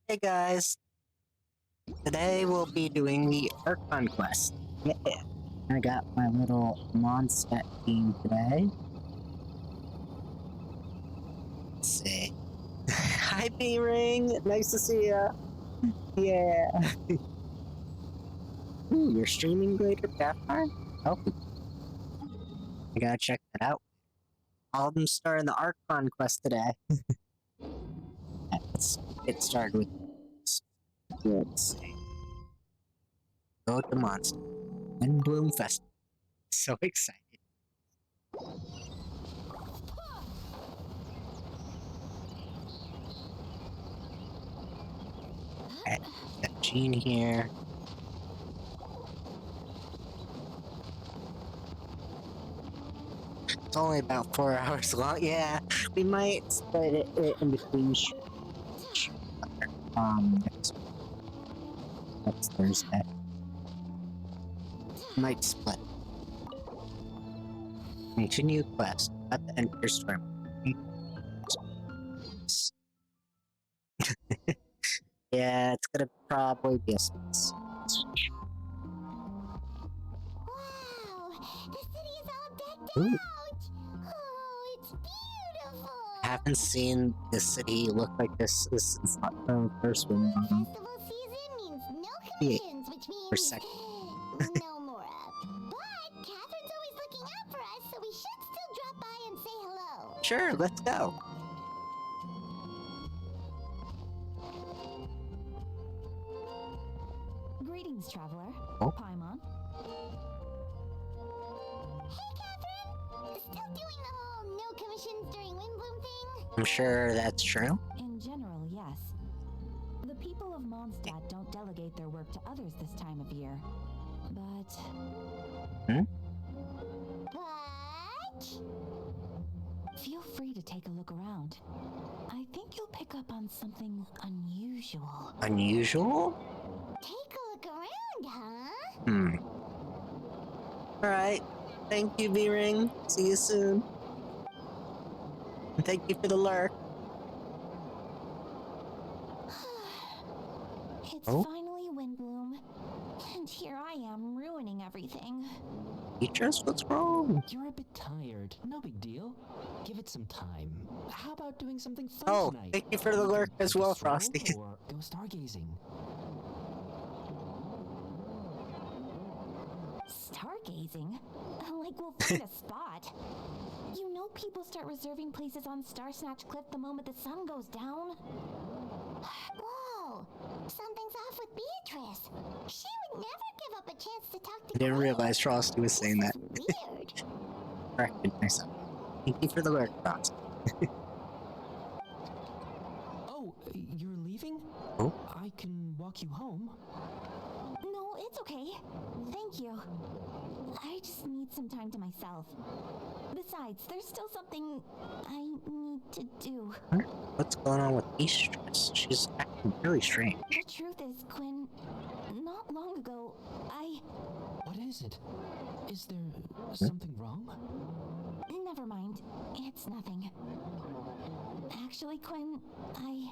Hey guys, today we'll be doing the Ark Conquest. Yeah, I got my little Mondstadt team today. Let's see. Hi B-Ring, nice to see ya. Yeah. Ooh, you're streaming later, Pathfinder? Oh, I gotta check that out. All of them start in the Ark Conquest today. Let's get started with this. Let's see. Go to Mondstadt. Windblume Festival. So excited. Alright, got Jean here. It's only about 4 hours long. Yeah, we might split it in between next Thursday. Might split. Continue quest at the enter storm. Yeah, it's gonna probably be a space. Wow! The city is all decked Ooh. out! Oh, it's beautiful! I haven't seen the city look like this since the first one. Festival season means no commissions, which means no more. But Catherine's always looking out for us, so we should still drop by and say hello. Sure, let's go. Greetings, traveler. Oh. Paimon. Hey, Catherine! Still doing the whole no commissions during Windblume thing? I'm sure that's true. In general, yes. The people of Mondstadt don't delegate their work to others this time of year. But... But... feel free to take a look around. I think you'll pick up on something unusual. Unusual? Take a look around, huh? Alright. Thank you, V-Ring. See you soon. And thank you for the lurk. It's Oh? finally Windblume. And here I am ruining everything. Beatrice, what's wrong? You're a bit tired. No big deal. Give it some time. How about doing something fun Oh, tonight? thank you for the We lurk could as take a well, stroll Frosty. Or go stargazing. Stargazing? Like we'll find a spot. You know people start reserving places on Star Snatch Cliff the moment the sun goes down? Whoa! Something's off with Beatrice. She would never give up a chance to talk to I didn't Gwen. realize Frosty was saying that. This is weird. Corrected myself. Thank you for the lurk, Frosty. Oh, you're leaving? Oh? I can walk you home. No, it's okay. Thank you. I just need some time to myself. Besides, there's still something I need to do. What's going on with Beatrice? She's acting really strange. The truth is, Quinn, not long ago, What is it? Is there something wrong? Never mind. It's nothing. Actually, Quinn, I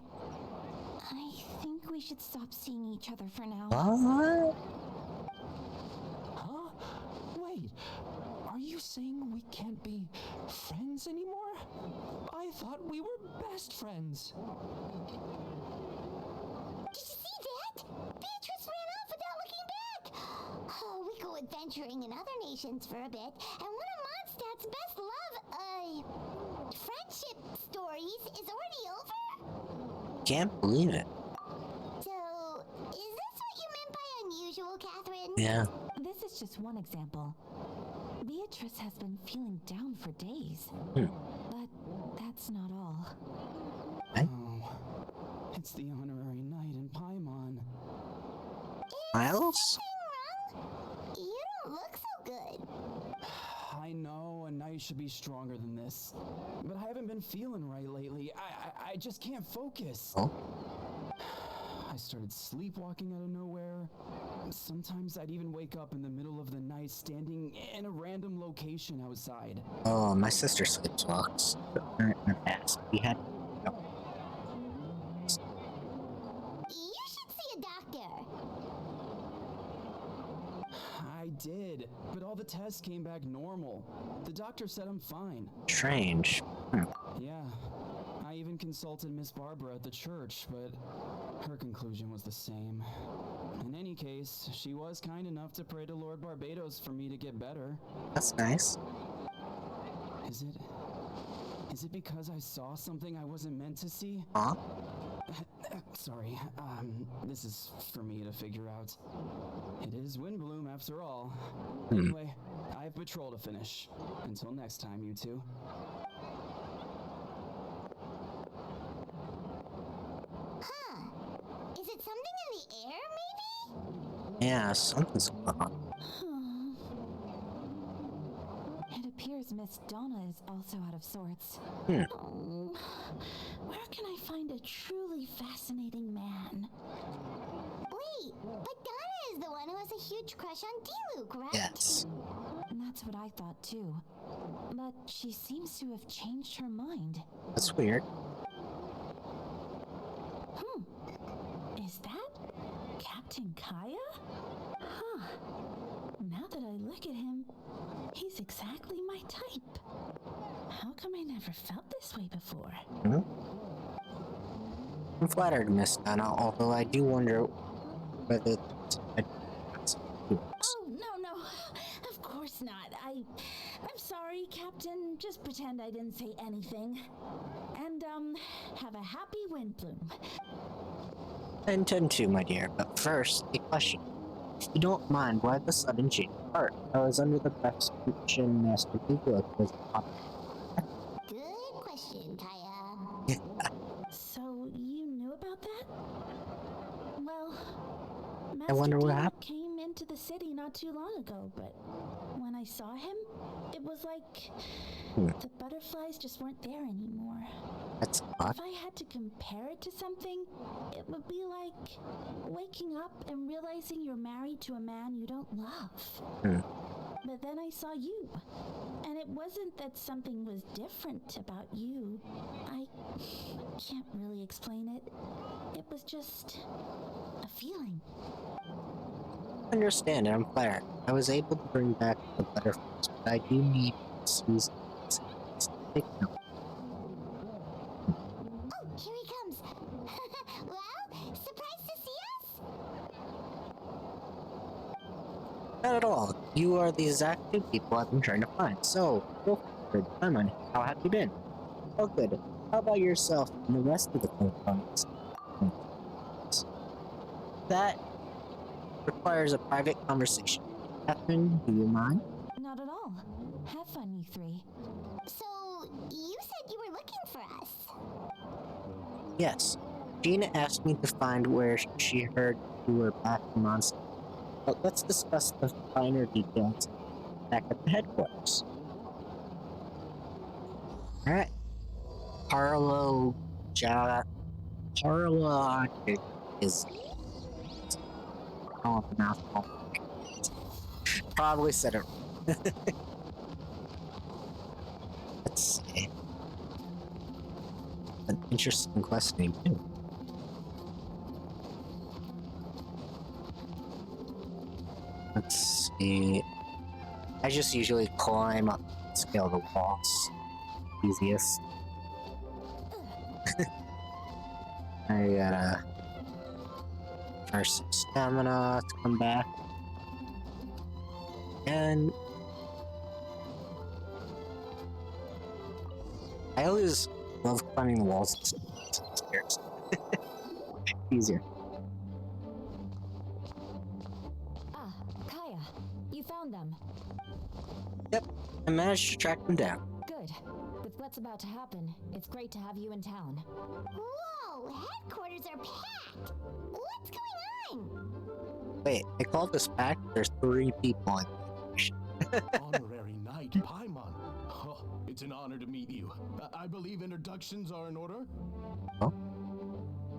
think we should stop seeing each other for now. What? Huh? Wait. Are you saying we can't be friends anymore? I thought we were best friends. Did you see that? Beatrice ran off without looking back. Oh, we go adventuring in other nations for a bit, and one of Mondstadt's best friendship stories is already over? Can't believe it. So, is this what you meant by unusual, Catherine? Yeah. This is just one example. Beatrice has been feeling down for days. But that's not all. Hey? Oh, it's the honorary night in Paimon. Miles? Something wrong? You don't look so good. I know a night should be stronger than this, but I haven't been feeling right lately. I just can't focus. Oh? I started sleepwalking out of nowhere. Sometimes I'd even wake up in the middle of the night standing in a random location outside. Oh, my sister sleepwalks. In the past. We had... the tests came back normal. The doctor said I'm fine. Strange. Yeah, I even consulted Miss Barbara at the church, but her conclusion was the same. In any case, she was kind enough to pray to Lord Barbados for me to get better. That's nice. Is it because I saw something I wasn't meant to see? Huh? Sorry, this is for me to figure out. It is Windblume after all. Anyway, I have patrol to finish. Until next time, you two. Huh. Is it something in the air, maybe? Yeah, something's going on. It appears Miss Donna is also out of sorts. Oh, where can I find a truly fascinating man? Wait, but Donna is the one who has a huge crush on D-Luke, right? Yes. And that's what I thought too. But she seems to have changed her mind. That's weird. Is that Captain Kaya? Huh. Now that I look at him, he's exactly my type. How come I never felt this way before? I'm flattered, Miss Donna, although I do wonder whether Oh, no. Of course not. I'm sorry, Captain. Just pretend I didn't say anything. And, have a happy Windblume. I intend to, my dear, but first, a question. If you don't mind, why the sudden change of heart? I was under the prescription Master D-Luke was Good question, Kaya. So, you knew about that? Well, I wonder what Master happened. came into the city not too long ago, but when I saw him, it was like the butterflies just weren't there anymore. That's odd. If I had to compare it to something, it would be like waking up and realizing you're married to a man you don't love. But then I saw you, and it wasn't that something was different about you. I can't really explain it. It was just a feeling. Understand, I'm flattered. I was able to bring back the butterflies, but I do need Susan to take them. Oh, here he comes. Well, surprised to see us? Not at all. You are the exact two people I've been trying to find. So, Wilfred, Simon, how have you been? Oh, good. How about yourself and the rest of the components? That requires a private conversation. Catherine, do you mind? Not at all. Have fun, you three. So, you said you were looking for us. Yes. Gina asked me to find where she heard you were back in Monster. But let's discuss the finer details back at the headquarters. Alright. Carlo is oh, the mouthful. Probably said it wrong. Let's see. An interesting quest name too. Let's see. I just usually climb up and scale the walls. Easiest. I gotta first some stamina to come back. And I always love climbing the walls and stairs. Easier. Ah, Kaya, you found them. Yep, I managed to track them down. Good. With what's about to happen, it's great to have you in town. Whoa, headquarters are packed. What's going on? Wait, they called this pack? There's 3 people in Honorary Knight Paimon. Oh, it's an honor to meet you. I believe introductions are in order.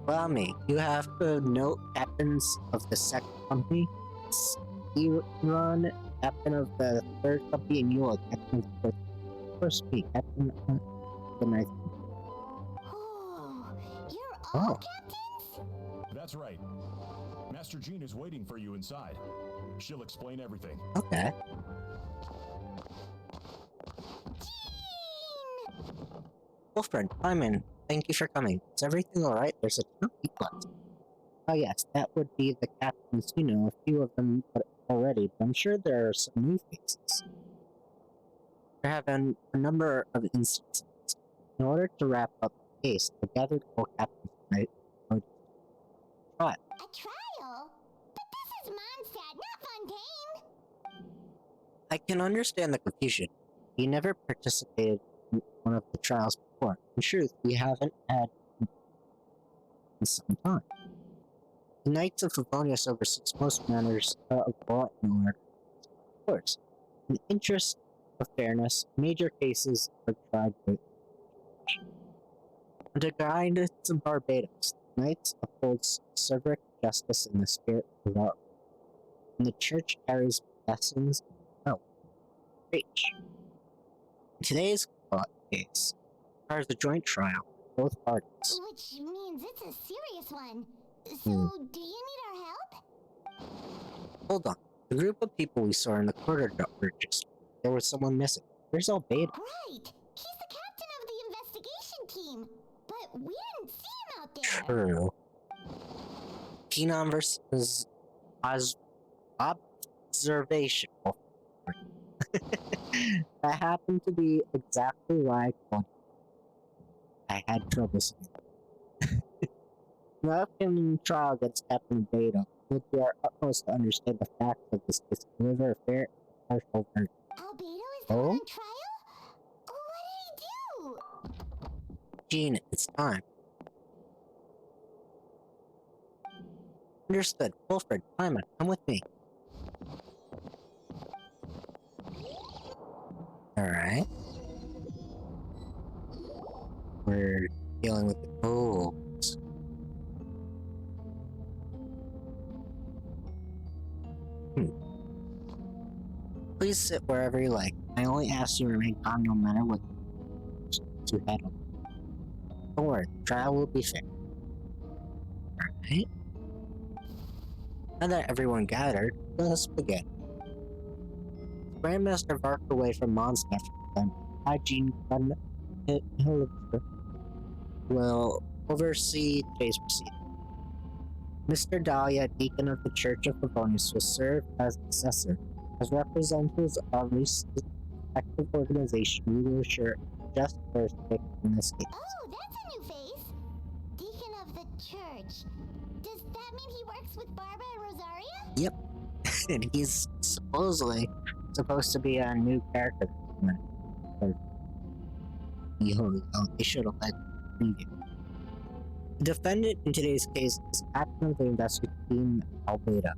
Well, me. You have to note captains of the second company, Run, captain of the third company, and you are captain of the first week, captain of the ninth. Oh, you're all captains? That's right. Master Jean is waiting for you inside. She'll explain everything. Okay. Wolfred, Simon, thank you for coming. Is everything alright? There's a ton of people outside. Oh yes, that would be the captains. You know, a few of them already, but I'm sure there are some new faces. There have been a number of instances. In order to wrap up the case, I gathered all captains tonight for a trial. A trial? But this is Mondstadt, not Fontaine! I can understand the confusion. We never participated in one of the trials before. In truth, we haven't had in some time. The Knights of Favonius oversees most matters of law and order. Of course, in the interest of fairness, major cases are tried with. Under guidance of Barbados, the Knights upholds civic justice in the spirit of our, and the Church carries blessings of wealth. Preach. Today's case requires a joint trial of both parties. Which means it's a serious one. So, do you need our help? Hold on. The group of people we saw in the corridor register, there was someone missing. Where's Albedo? Right! He's the captain of the investigation team. But we didn't see him out there. True. Kenon versus observation. That happened to be exactly why I called you. I had trouble saying it. The upcoming trial against Captain Albedo will do our utmost to understand the facts of this case and deliver a fair and impartial verdict. Albedo is the one on trial? What did he do? Gene, it's time. Understood. Wolfred, Simon, come with me. Alright. We're dealing with the goals. Please sit wherever you like. I only ask you to remain calm no matter what you handle. Don't worry, the trial will be fair. Alright. Now that everyone gathered, let us begin. Grandmaster barked away from Mondstadt for them. Hygiene will oversee today's proceedings. Mr. Dahlia, deacon of the Church of Favonius, will serve as assessor. As representatives of this respective organization, we will assure just verdict in this case. Oh, that's a new face. Deacon of the church. Does that mean he works with Barbara and Rosaria? Yep. And he's supposedly supposed to be a new character. They should have let preview. The defendant in today's case is captain of the investigating team, Albedo.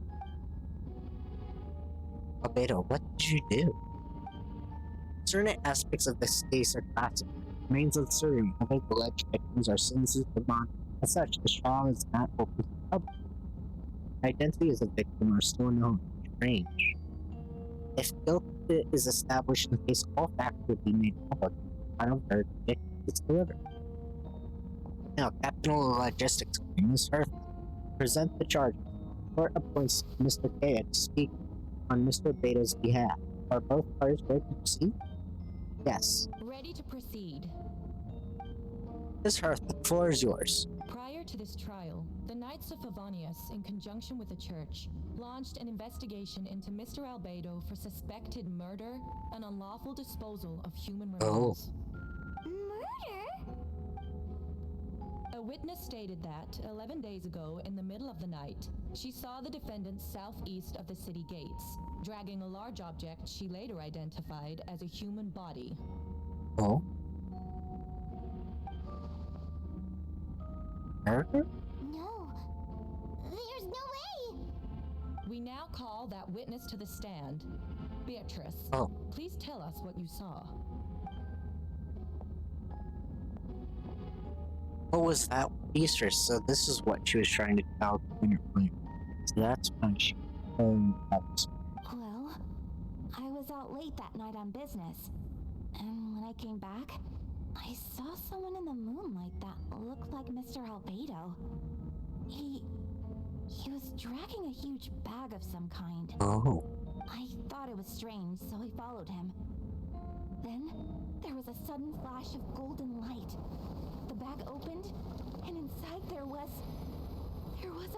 Albedo, what did you do? Certain aspects of this case are classified. It remains uncertain whether the alleged victims are citizens of Vermont. As such, the trial is not open to the public. The identities of the victim are still known. Strange. If guilt is established in the case, all facts will be made public. Final verdict is delivered. Now, Captain of the Logistics Team, Ms. Hertha, present the charges. Court appoints Mr. Kaya to speak on Mr. Beta's behalf. Are both parties ready to proceed? Yes. Ready to proceed. Ms. Hertha, the floor is yours. Prior to this trial, the Knights of Favonius, in conjunction with the church, launched an investigation into Mr. Albedo for suspected murder and unlawful disposal of human remains. Murder? A witness stated that, 11 days ago, in the middle of the night, she saw the defendant southeast of the city gates, dragging a large object she later identified as a human body. Oh? Murder? No. There's no way. We now call that witness to the stand. Beatrice, Oh. please tell us what you saw. What was that? Easter, so this is what she was trying to tell Queen earlier. So that's why she was. Well, I was out late that night on business. And when I came back, I saw someone in the moonlight that looked like Mr. Albedo. He was dragging a huge bag of some kind. Oh. I thought it was strange, so I followed him. Then, there was a sudden sudden flash of golden light. The bag opened, and inside there was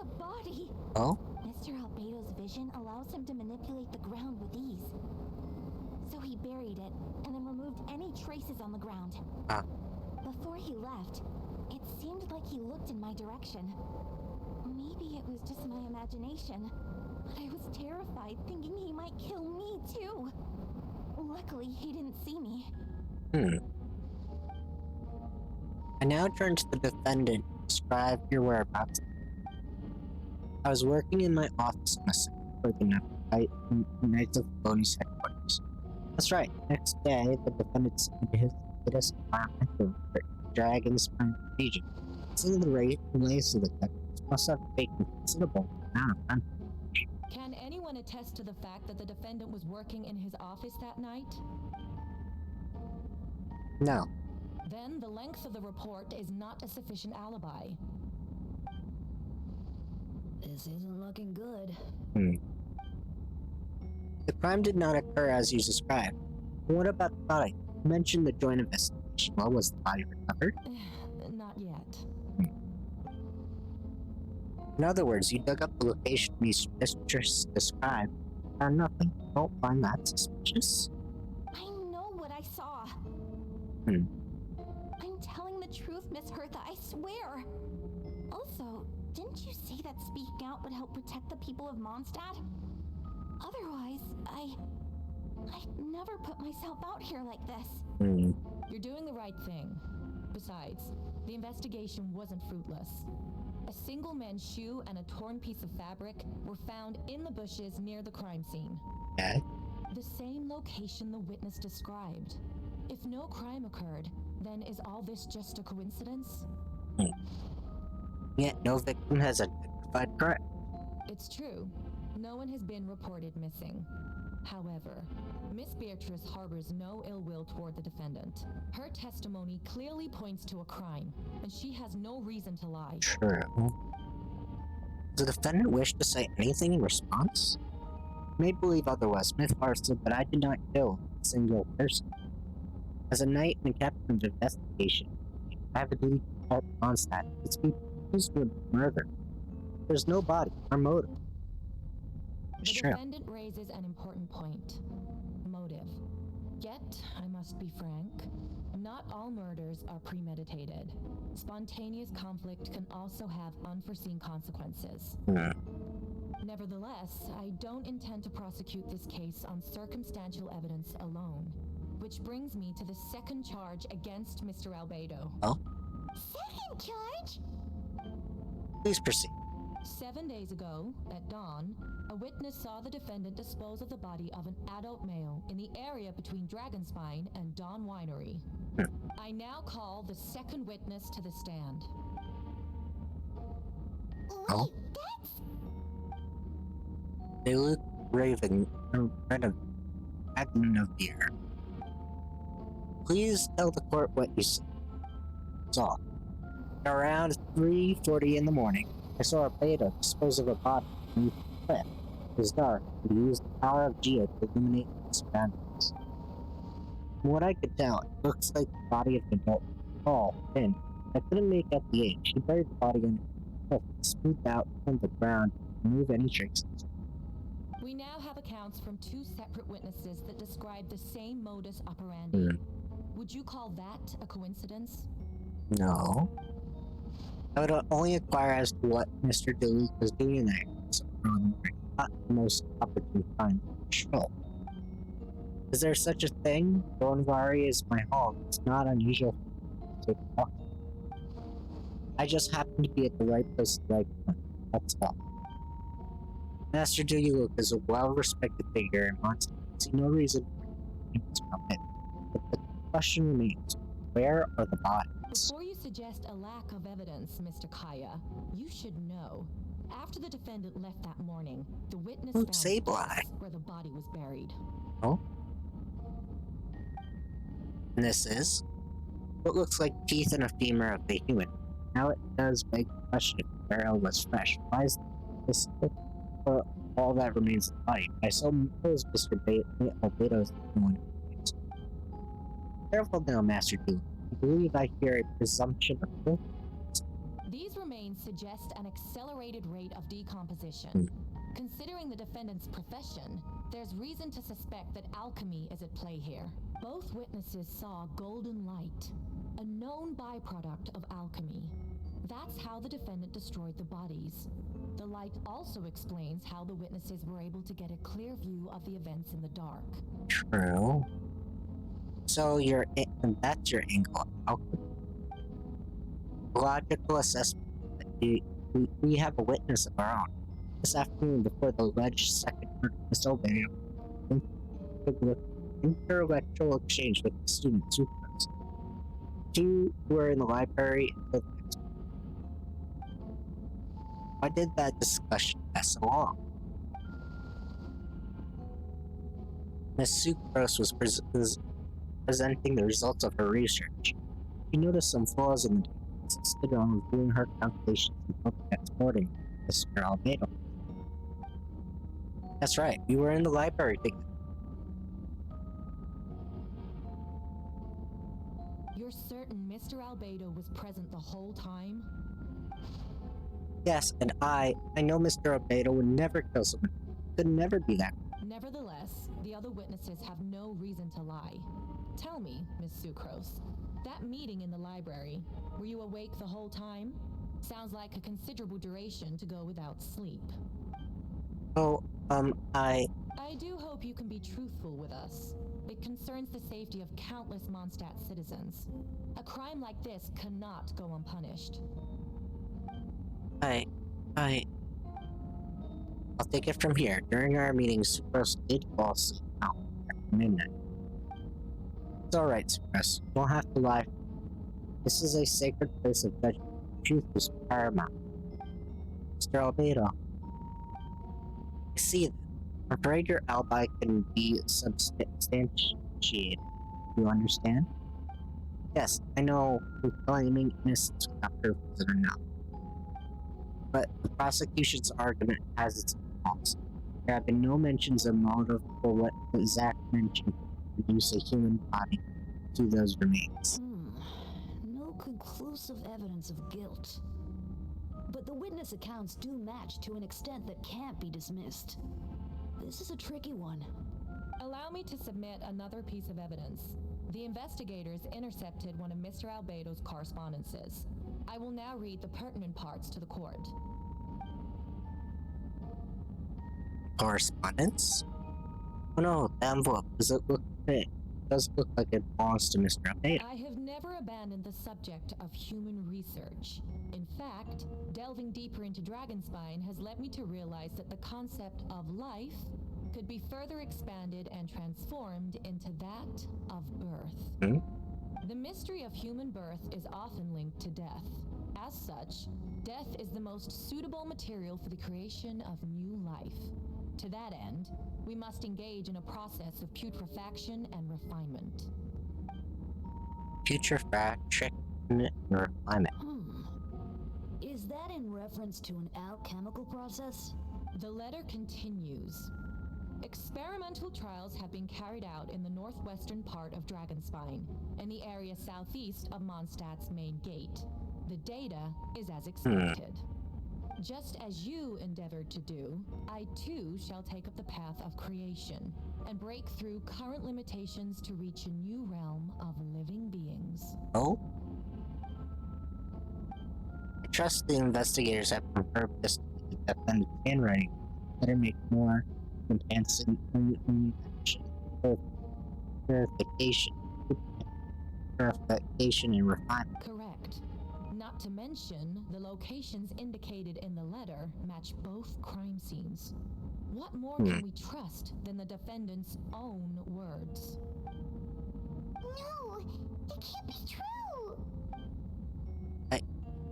a body. Oh? Mr. Albedo's vision allows him to manipulate the ground with ease. So he buried it, and then removed any traces on the ground. Ah. Before he left, it seemed like he looked in my direction. Maybe it was just my imagination, but I was terrified, thinking he might kill me too. Luckily, he didn't see me. I now turn to the defendant to describe your whereabouts. I was working in my office on a second floor the night of Boney's headquarters. That's right. Next day, the defendant submitted his latest environmental report, Dragon's Prime region. Seeing the race of the detectives must have taken considerable amount of time. Can anyone attest to the fact that the defendant was working in his office that night? No. Then the length of the report is not a sufficient alibi. This isn't looking good. The crime did not occur as you described. But what about the body? You mentioned the joint investigation. Well, was the body recovered? Not yet. In other words, you dug up the location mistress described. Found nothing. Don't find that suspicious? I know what I saw. Hmm. I'm telling the truth, Miss Hertha, I swear. Also, didn't you say that speaking out would help protect the people of Mondstadt? Otherwise, I'd never put myself out here like this. You're doing the right thing. Besides, the investigation wasn't fruitless. A single men's shoe and a torn piece of fabric were found in the bushes near the crime scene. Okay. The same location the witness described. If no crime occurred, then is all this just a coincidence? Yet no victim has identified crime. It's true. No one has been reported missing. However, Miss Beatrice harbors no ill will toward the defendant. Her testimony clearly points to a crime, and she has no reason to lie. True. Does the defendant wish to say anything in response? You may believe otherwise, Smith Parson, but I did not kill a single person. As a knight and a captain of investigation, I have a duty to help Mondstadt. It's people accused of murder. There's no body or motive. It's The true. defendant raises an important point. Motive. Yet, I must be frank, not all murders are premeditated. Spontaneous conflict can also have unforeseen consequences. Nevertheless, I don't intend to prosecute this case on circumstantial evidence alone. Which brings me to the second charge against Mr. Albedo. Second charge? Please proceed. 7 days ago, at dawn, a witness saw the defendant dispose of the body of an adult male in the area between Dragonspine and Dawn Winery. I now call the second witness to the stand. Oh. Wait, that's... They look raving, red of beer. Please tell the court what you saw. Around 3:40 in the morning, I saw Albedo dispose of a body beneath the cliff. It was dark, and he used the power of Geo to illuminate the surroundings. From what I could tell, it looks like the body of an adult, tall, thin. I couldn't make out the age. He buried the body under the cliff, smoothed out from the ground, to remove any traces. We now have accounts from two separate witnesses that describe the same modus operandi. Would you call that a coincidence? No. I would only inquire as to what Mr. DeLuke was doing there. So, not the most opportune time to show. Is there such a thing? Thornvari is my home. It's not unusual to talk. I just happen to be at the right place at the right time. That's all. Master DeLuke is a well-respected figure in Mondstadt. I see no reason for him to come in. But the question remains, where are the bodies? Before you suggest a lack of evidence, Mr. Kaya, you should know. After the defendant left that morning, the witness found Sable the Eye. place where the body was buried. Oh? And this is what looks like teeth and a femur of a human. Now it does beg the question if the burial was fresh. Why is this for all that remains of the body? I suppose Mr. Albedo's the one who Careful now, Master Duke. I believe I hear a presumption of guilt. These remains suggest an accelerated rate of decomposition. Considering the defendant's profession, there's reason to suspect that alchemy is at play here. Both witnesses saw golden light, a known byproduct of alchemy. That's how the defendant destroyed the bodies. The light also explains how the witnesses were able to get a clear view of the events in the dark. True. So that's your angle. Alchemy. Logical assessment. We have a witness of our own. This afternoon, before the alleged second murder of Miss Obey, intellectual exchange with the student Sucrose. Two were in the library until the next morning. Why did that discussion last so long? Miss Sucrose was presenting the results of her research. She noticed some flaws in the data and insisted on reviewing her calculations and hoping exporting Mr. Albedo. That's right, we were in the library together. You're certain Mr. Albedo was present the whole time? Yes, and I know Mr. Albedo would never kill someone. Could never be that. Nevertheless, the other witnesses have no reason to lie. Tell me, Miss Sucrose, that meeting in the library, were you awake the whole time? Sounds like a considerable duration to go without sleep. Oh, I do hope you can be truthful with us. It concerns the safety of countless Mondstadt citizens. A crime like this cannot go unpunished. I'll take it from here. During our meeting, Sucrose did fall asleep after midnight. It's alright, Sucrose. You don't have to lie. This is a sacred place of judgment. Truth is paramount. Mr. Albedo. I see that. I'm afraid your alibi can be substantiated. You understand? Yes, I know who claiming innocence without proof isn't enough. But the prosecution's argument has its faults. There have been no mentions of motive for what Zach mentioned to use a human body to those remains. No conclusive evidence of guilt. But the witness accounts do match to an extent that can't be dismissed. This is a tricky one. Allow me to submit another piece of evidence. The investigators intercepted one of Mr. Albedo's correspondences. I will now read the pertinent parts to the court. Correspondence? Oh no, the envelope. Does it look fit? It does look like it belongs to Mr. Albedo. I have never abandoned the subject of human research. In fact, delving deeper into Dragonspine has led me to realize that the concept of life could be further expanded and transformed into that of birth. The mystery of human birth is often linked to death. As such, death is the most suitable material for the creation of new life. To that end, we must engage in a process of putrefaction and refinement. Putrefaction and refinement. Is that in reference to an alchemical process? The letter continues. Experimental trials have been carried out in the northwestern part of Dragonspine, in the area southeast of Mondstadt's main gate. The data is as expected. Just as you endeavored to do, I too shall take up the path of creation and break through current limitations to reach a new realm of living beings. Oh? I trust the investigators have confirmed this to the defendant's handwriting. Better make more comparison purification and refinement. Correct. Not to mention, the locations indicated in the letter match both crime scenes. What more can we trust than the defendant's own words? No, it can't be true. I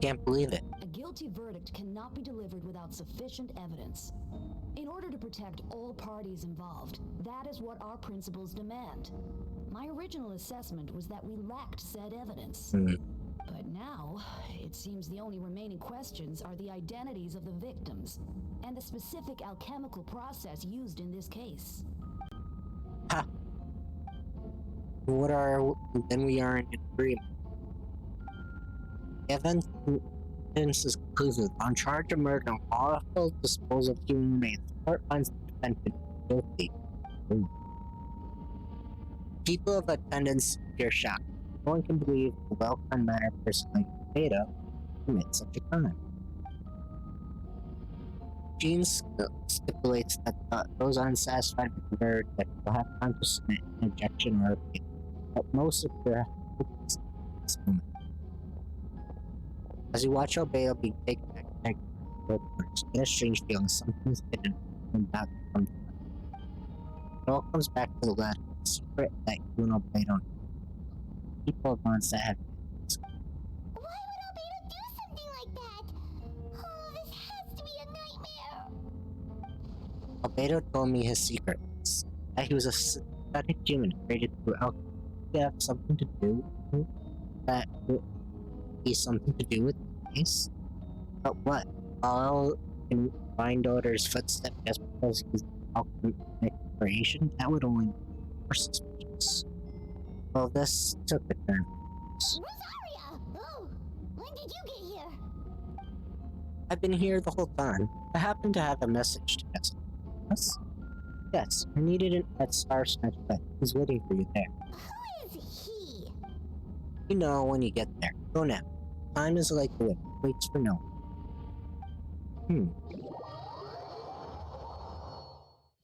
can't believe it. A guilty verdict cannot be delivered without sufficient evidence. In order to protect all parties involved, that is what our principles demand. My original assessment was that we lacked said evidence. But now, it seems the only remaining questions are the identities of the victims and the specific alchemical process used in this case. Ha! Then we are in agreement. The evidence is conclusive. On charge of murder and lawful disposal of human remains, the court finds the defendant guilty. Ooh. People of attendance appear shocked. No one can believe a well-mannered person like Beta commit such a crime. Gene stipulates that those unsatisfied with the verdict will have time to submit an objection or appeal, but most appear hopeless at this moment. As you watch Albedo being taken back to headquarters, you get a strange feeling something is hidden and about to come to light. It all comes back to the letter, the secret that you and Albedo know. People of Mondstadt have Why would Albedo do something like that? Oh, this has to be a nightmare. Albedo told me his secret was that he was a synthetic human created through alchemy. Did it have something to do with that? Would be something to do with this? But what? All in Grinddaughter's footsteps just because he's an alchemic creation? That would only be more suspicious. Well, this took a turn. Rosaria! Oh, when did you get here? I've been here the whole time. I happen to have a message to pass. Yes? Yes, I needed it at Star Snatch Bed. He's waiting for you there. Who is he? You know when you get there. Go now. Time is like the wind. Waits for no one.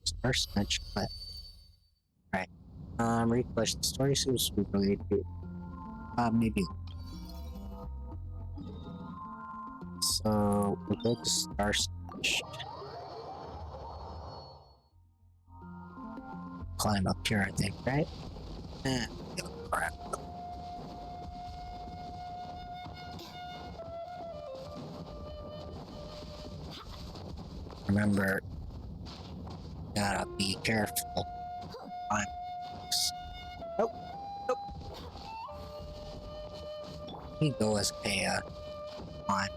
Star Snatch Bed. Right. Refresh. The story seems to be related to maybe. So we'll go to Star Snatch. Climb up here, I think, right? Crap. Remember, gotta be careful. Nope. He go as a on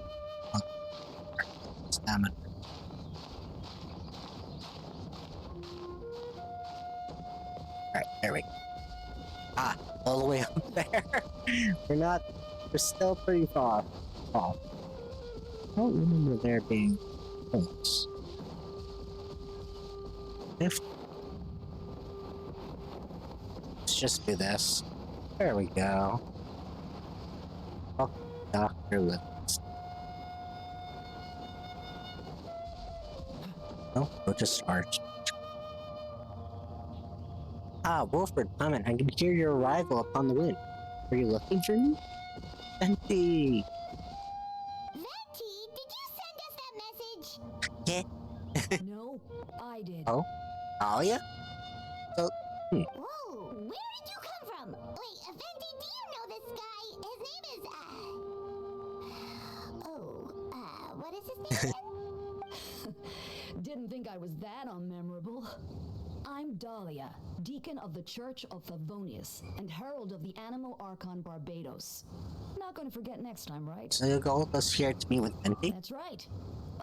stamina. Alright, there we go. All the way up there. We're still pretty far off. I don't remember there being close. Let's just do this. There we go. Oh, Dr. Livingston. No, we'll just start. Wolfred, Clement, I can hear your arrival upon the wind. Are you looking for me? Venti! Venti, did you send us that message? Yeah. No, I did. Oh? Oh, yeah? So, Whoa, where did you come from? Wait, Venti, do you know this guy? His name is, what is his name again? Didn't think I was that unmemorable. I'm Dahlia, Deacon of the Church of Favonius and Herald of the Animal Archon Barbados. Not gonna forget next time, right? so you go with us here to meet with Venti? That's right.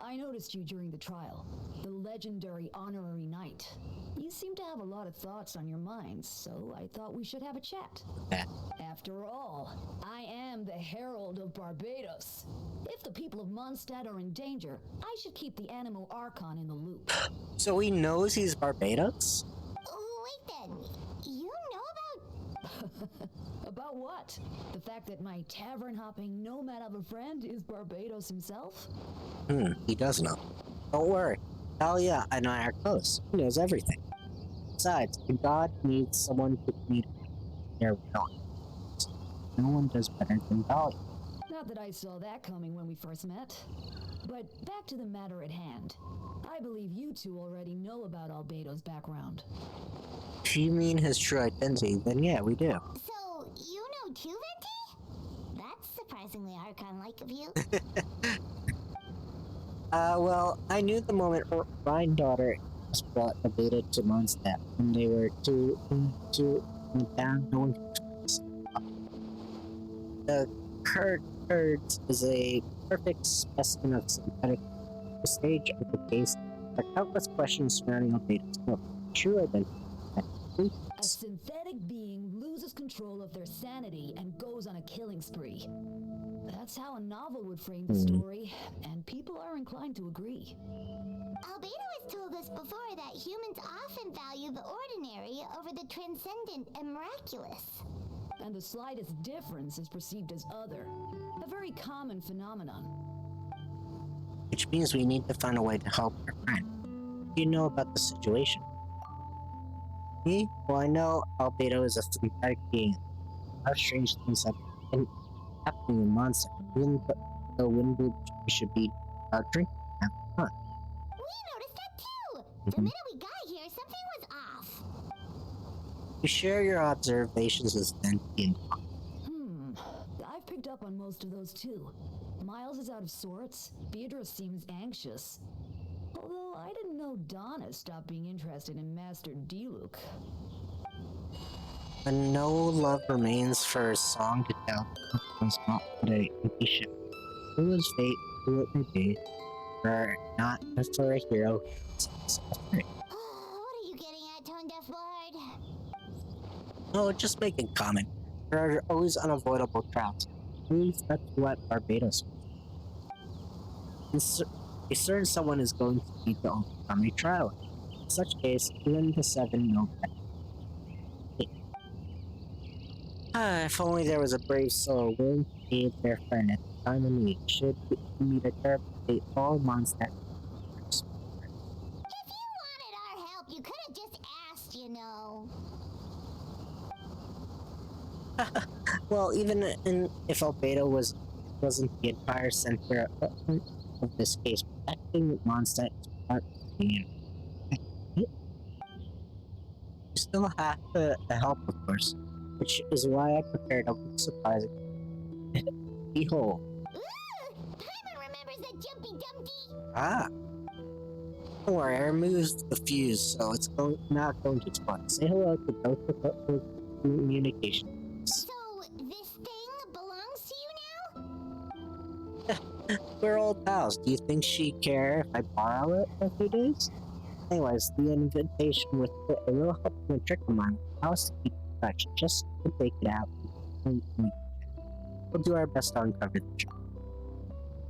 I noticed you during the trial, the legendary honorary knight. You seem to have a lot of thoughts on your mind, so I thought we should have a chat. Yeah. After all, I am the Herald of Barbados. If the people of Mondstadt are in danger, I should keep the Animal Archon in the loop. So he knows he's Barbados? Wait then, you know about... About what? The fact that my tavern-hopping nomad of a friend is Barbados himself? He does know. Don't worry. Dahlia and I are close. He knows everything. Besides, if God needs someone to meet him, there we go. No one does better than Dahlia. Not that I saw that coming when we first met. But back to the matter at hand. I believe you two already know about Albedo's background. If you mean his true identity, then yeah, we do. So, you know too, Venti? That's surprisingly Archon-like of you. Well, I knew the moment Grinddaughter brought a beta to Mondstadt when they were too down, no one could. The Kurds is a perfect specimen of synthetic. The stage of the case are countless questions surrounding Albedo's book. True identity. A synthetic being loses control of their sanity and goes on a killing spree. That's how a novel would frame the story, and people are inclined to agree. Albedo has told us before that humans often value the ordinary over the transcendent and miraculous. And the slightest difference is perceived as other, a very common phenomenon. Which means we need to find a way to help our friend. Do you know about the situation? Me? Well, I know Albedo is a synthetic being. How strange things have been happening in Monster. Even though Windblume should be drinking and having fun. We noticed that too! The minute we got here, something was off. You share your observations with Venti and Tom. I've picked up on most of those too. Miles is out of sorts. Beatrice seems anxious. Although I didn't know Donna stopped being interested in Master Diluc. But no love remains for a song to tell. Was not a empty ship. Who was fate, who it may be, for not for a hero. What are you getting at, Tone Deaf Lord? No, just make a comment. There are always unavoidable trials. At least that's what Barbados was. A certain someone is going to need to overcome a trial. In such case, even the 7 know better. If only there was a brave soul willing to aid their friend at the time of need. Should we meet a terrible fate, all monsters. If you wanted our help, you could have just asked, you know. Well, if Albedo wasn't the entire center of this case, protecting Mondstadt is part of the unit. You still have to help, of course, which is why I prepared a surprise. Behold. Ooh! Paimon remembers that Jumpy Dumpty! Ah. Don't worry, I removed the fuse, so it's not going to explode. Say hello to both the communication. So, this thing belongs to you now? We're old pals. Do you think she'd care if I borrow it for a few days? Anyways, the invitation with a little help from a trick of mine allows us to keep in touch, just to take it out. We'll do our best to uncover the truth.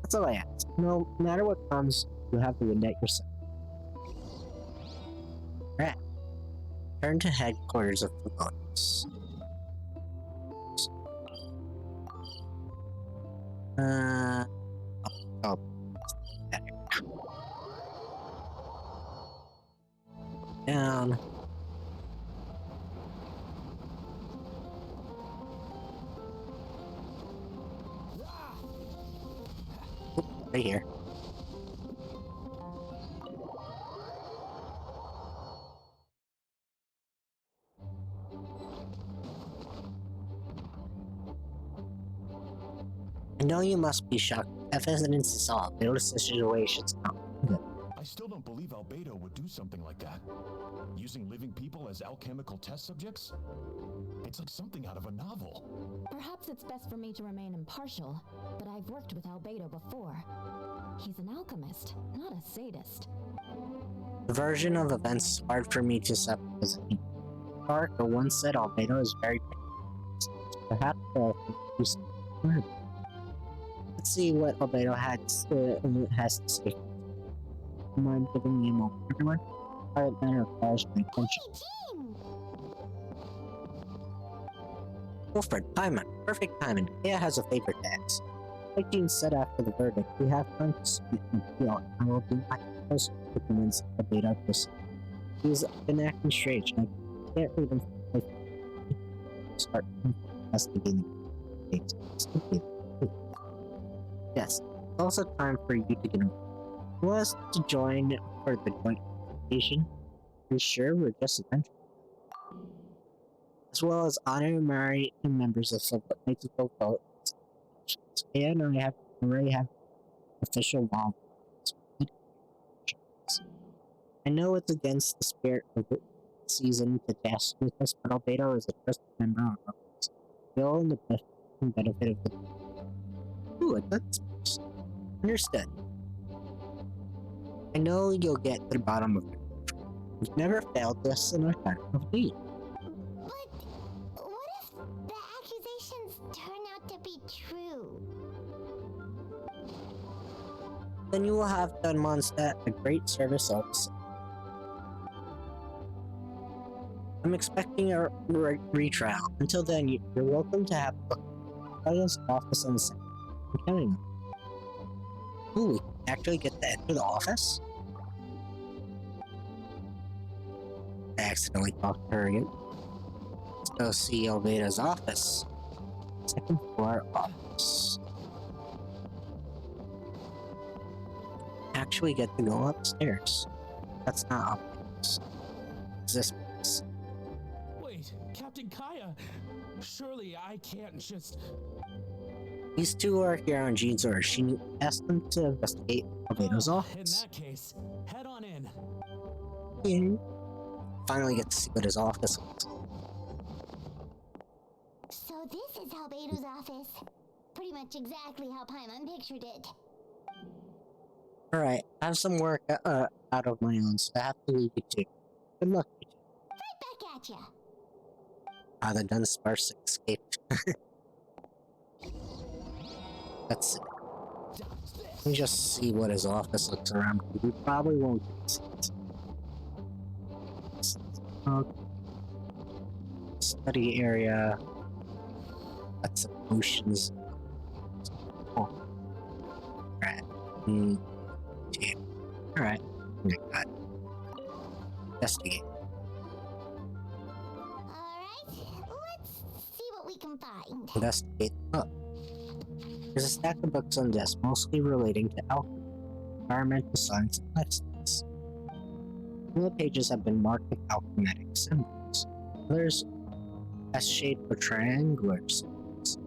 That's all I ask. No matter what comes, you have the wind at yourself. Alright. Turn to headquarters of the bonus. Oh. Down. Oop, right here. I know you must be shocked. Evidence is all. The situation's not good. I still don't believe Albedo would do something like that. Using living people as alchemical test subjects? It's like something out of a novel. Perhaps it's best for me to remain impartial, but I've worked with Albedo before. He's an alchemist, not a sadist. The version of events is hard for me to separate. Parker once said Albedo is very perhaps let's see what Albedo has to say. Mind giving me a moment, everyone? Private matter requires my attention. Wilfred, Paimon, perfect timing. Aya has a favor to ask. Like Jean said after the verdict, we have time to speak and appeal. I will do my utmost to convince Albedo this. He's been acting strange, and I can't read him from start investigating the case. Yes, it's also time for you to get involved. Who wants to join for the joint investigation? Are you sure we're just adventurers? As well as honorary members of the Knights of Both. And I already have official law. I know it's against the spirit of the season to test with us, but Albedo is a trusted member of our group. We all in the benefit of the. Ooh, that's understood. I know you'll get to the bottom of it. We've never failed this in our time of need. true. Then you will have done Mondstadt a great service also. I'm expecting a retrial. Until then, you're welcome to have a Carlos office on the second. I'm counting on you. Ooh, we can actually get to enter the office? I accidentally talked to her again. Let's go see Alveda's office. Second floor office. Actually get to go upstairs. That's not obvious. It's this place. Wait, Captain Kaya! Surely I can't just... These two are here on Jean's order. She asked them to investigate Alveda's In office. that case, head on in. Yeah. Finally get to see what his office looks like. So this is Albedo's office. Pretty much exactly how Paimon pictured it. Alright, I have some work out of my own, so I have to leave you two. Good luck, you two. Right back at ya. The Dunsparce escaped. That's it. Let me just see what his office looks around. We probably won't get to see it. Study area. That's some potions. Oh. Alright. Yeah. Alright. Got it. Investigate. Alright, let's see what we can find. Investigate the book. There's a stack of books on the desk, mostly relating to alchemy, environmental science, and life science. Some of the pages have been marked with alchematic symbols. Others as shade for triangular symbols.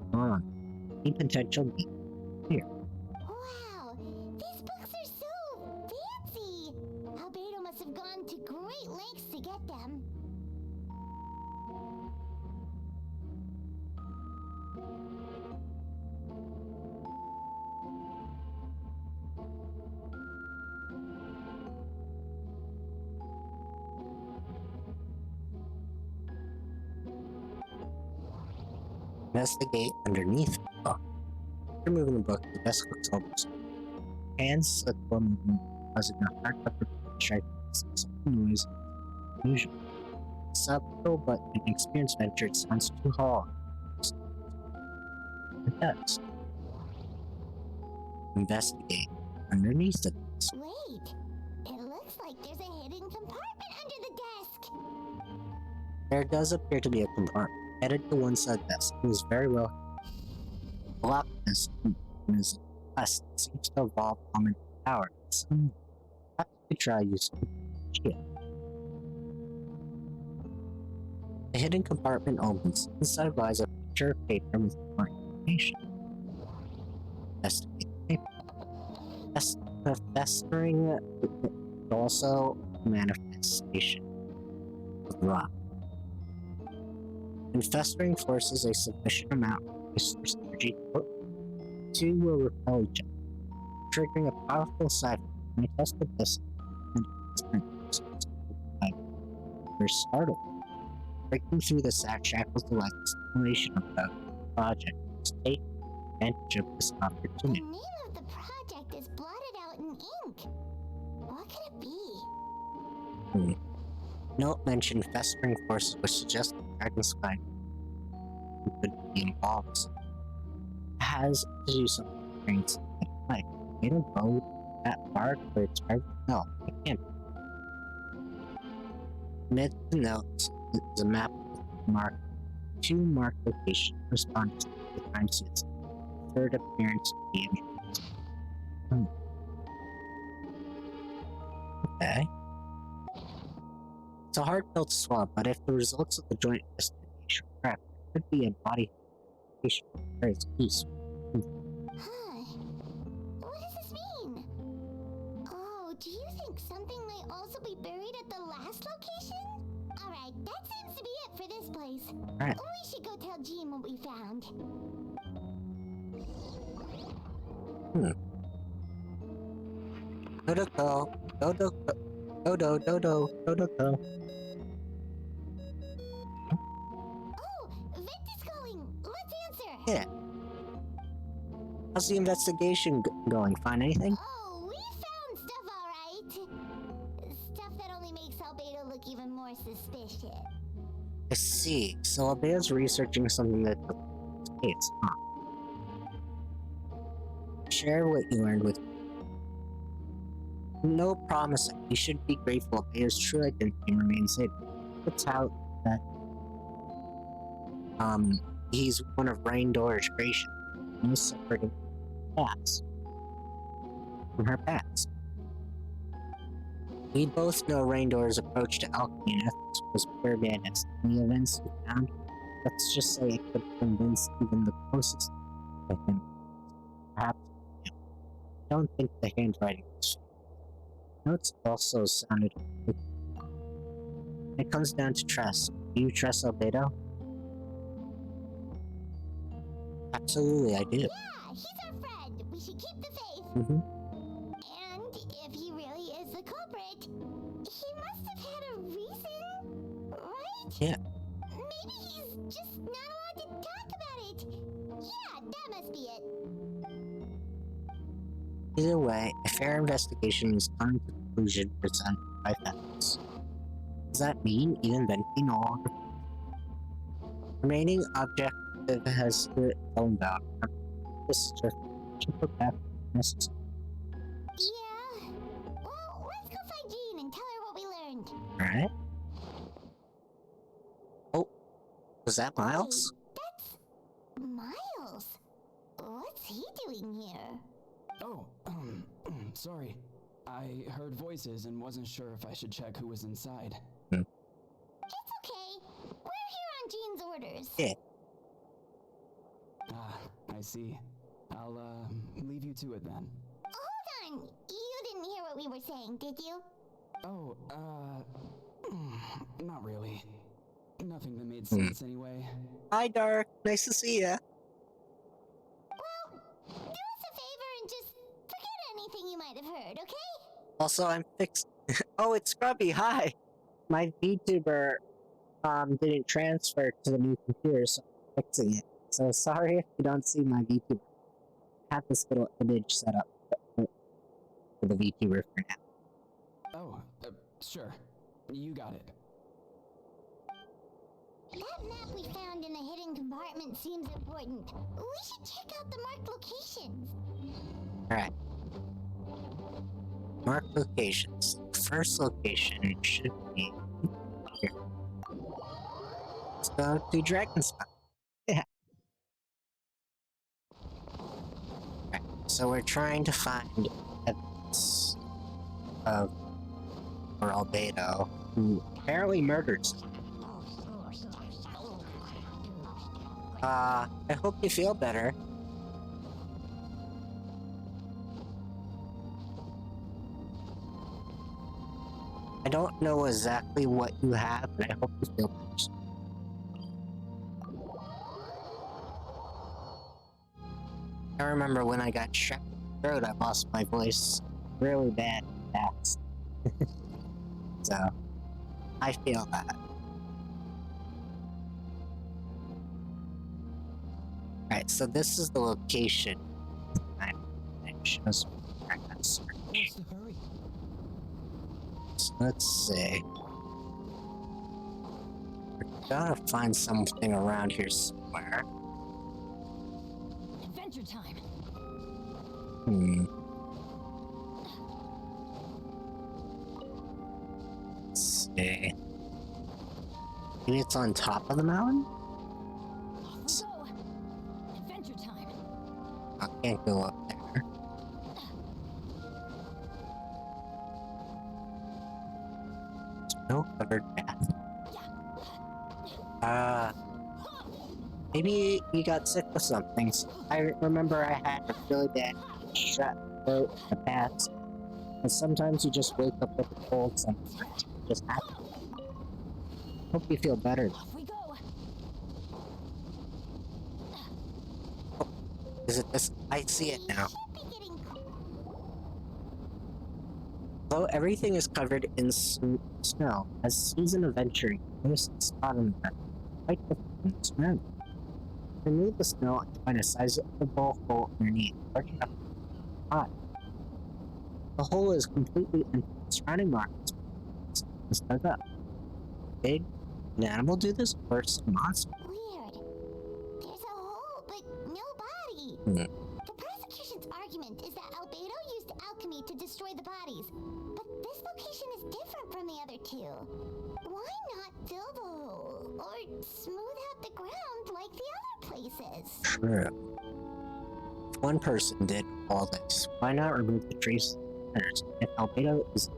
Any potential meaning here. Wow, these books are so fancy. Albedo must have gone to great lengths to get them. Investigate underneath the book. Removing the book, the desk looks almost hands slip while moving, causing a hardcover strike some noise unusual. Subtle but inexperienced venture, it sounds too hollow. It does. Investigate underneath the desk. Wait, it looks like there's a hidden compartment under the desk. There does appear to be a compartment headed to one side desk. It is very well locked this is quest seems to evolve common power. Perhaps we try using it. The hidden compartment opens. Inside lies a picture of paper with more information. Investigate the paper. Festering is also a manifestation of rock. And festering forces a sufficient amount of resource energy two will repel each other, triggering a powerful cipher. When I tested this and we're startled. Breaking through the shackles to light the stimulation of the project. Let's take advantage of this The opportunity. name of the project is blotted out in ink. What could it be? Note mentioned festering forces, which suggests the dragon's sky could be involved. It has to do something strange in life. They don't go that far for its part. No, it can't. Amid the notes is a map with marked two marked locations corresponding to the time suits. Third appearance of the injury. Okay. It's a hard pill to swallow, but if the results of the joint investigation are correct, there could be a body investigation at the very least. Huh. What does this mean? Oh, do you think something might also be buried at the last location? Alright, that seems to be it for this place. Alright. We should go tell Jean what we found. Dodo, Dodo, Dodo, Dodo, Dodo. Oh, Vent is calling. Let's answer. Yeah. How's the investigation going? Find anything? Oh, we found stuff alright. Stuff that only makes Albedo look even more suspicious. I see. So Albedo's researching something that it's huh? Share what you learned with me. No promising. You should be grateful Albedo's true identity remains hidden. It's out that he's one of Raindor's creations. No separating past from her past. We both know Raindor's approach to alchemy and ethics was pure madness. In the events we found, let's just say it could convince even the closest to him. Perhaps I don't think the handwriting was notes also sounded like it comes down to trust. Do you trust Albedo? Absolutely, I do. Yeah, he's our friend. We should keep the faith. Mm-hmm. And if he really is the culprit, he must have had a reason, right? Yeah. Maybe he's just not allowed to talk about it. Yeah, that must be it. Either way, a fair investigation is coming to conclusion presented by facts. Does that mean even Venti no longer? Remaining objective has to its own bound. This is just necessary. Yeah. Well, let's go find Jean and tell her what we learned. Alright. Oh, was that Miles? Hey, that's Miles. What's he doing here? Oh, sorry. I heard voices and wasn't sure if I should check who was inside. It's okay. We're here on Jean's orders. Yeah. Ah, I see. I'll, leave you to it then. Hold on. You didn't hear what we were saying, did you? Oh, not really. Nothing that made sense anyway. Hi, Dark. Nice to see ya. Well, do us a favor and just forget anything you might have heard, okay? Also, I'm fixed. Oh, it's Scrubby. Hi. My VTuber didn't transfer to the new computer, so I'm fixing it. So sorry if you don't see my VTuber. I have this little image set up for the VTuber for now. Oh, sure. You got it. That map we found in the hidden compartment seems important. We should check out the marked locations. Alright. Mark locations. First location should be here. Let's go to Dragonspot. Yeah. Alright, so we're trying to find evidence of Albedo, who apparently murdered someone. I hope you feel better. I don't know exactly what you have, but I hope you feel better. I remember when I got shot in the throat, I lost my voice really bad fast. So, I feel that. Alright, so this is the location. It shows where I got searched. What's the hurry? So let's see. We're gonna find something around here somewhere. Adventure time. Let's see. Maybe it's on top of the mountain? Off we go. Adventure time. I can't go up there. No covered path. Maybe you got sick with something. I remember I had a really bad strep throat in the past. And sometimes you just wake up with a cold, sometimes it just happens. Hope you feel better. Off we go. Is it this? I see it now. Should be getting Though everything is covered in snow, as season of venturing, notice a spot on the map quite different from its surroundings. Remove the snow and find a sizable hole underneath, large enough to hide. The hole is completely empty. Surrounding markers is dug up. Did an animal do this, or some monster? Weird. There's a hole, but no body. The prosecution's argument is that Albedo used alchemy to destroy the bodies, but this location is different from the other two. Why not fill the hole, or smooth out the ground like the other places? True. If one person did all this, why not remove the trees and centers? If Albedo is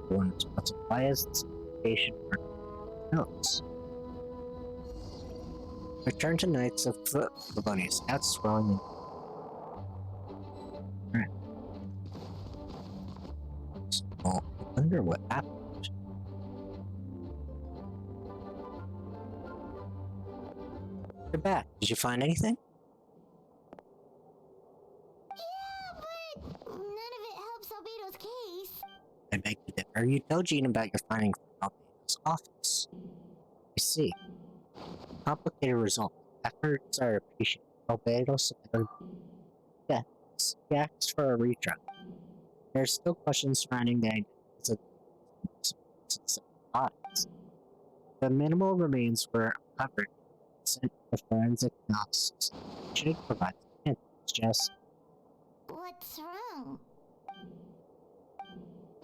the one responsible, why is this location for notes? Return to Knights of the Bonnies. Scouts swirling in. Alright. So, I wonder what happened. You're back. Did you find anything? Yeah, but none of it helps Albedo's case. I beg to differ. You tell Jean about your finding from Albedo's office. I see. Complicated result. Efforts are appreciated. Albedo submitted deaths. He asks for a retrial. There are still questions surrounding the identities of bodies. The minimal remains were uncovered and sent for forensic analysis. Should provide answers. Just What's wrong?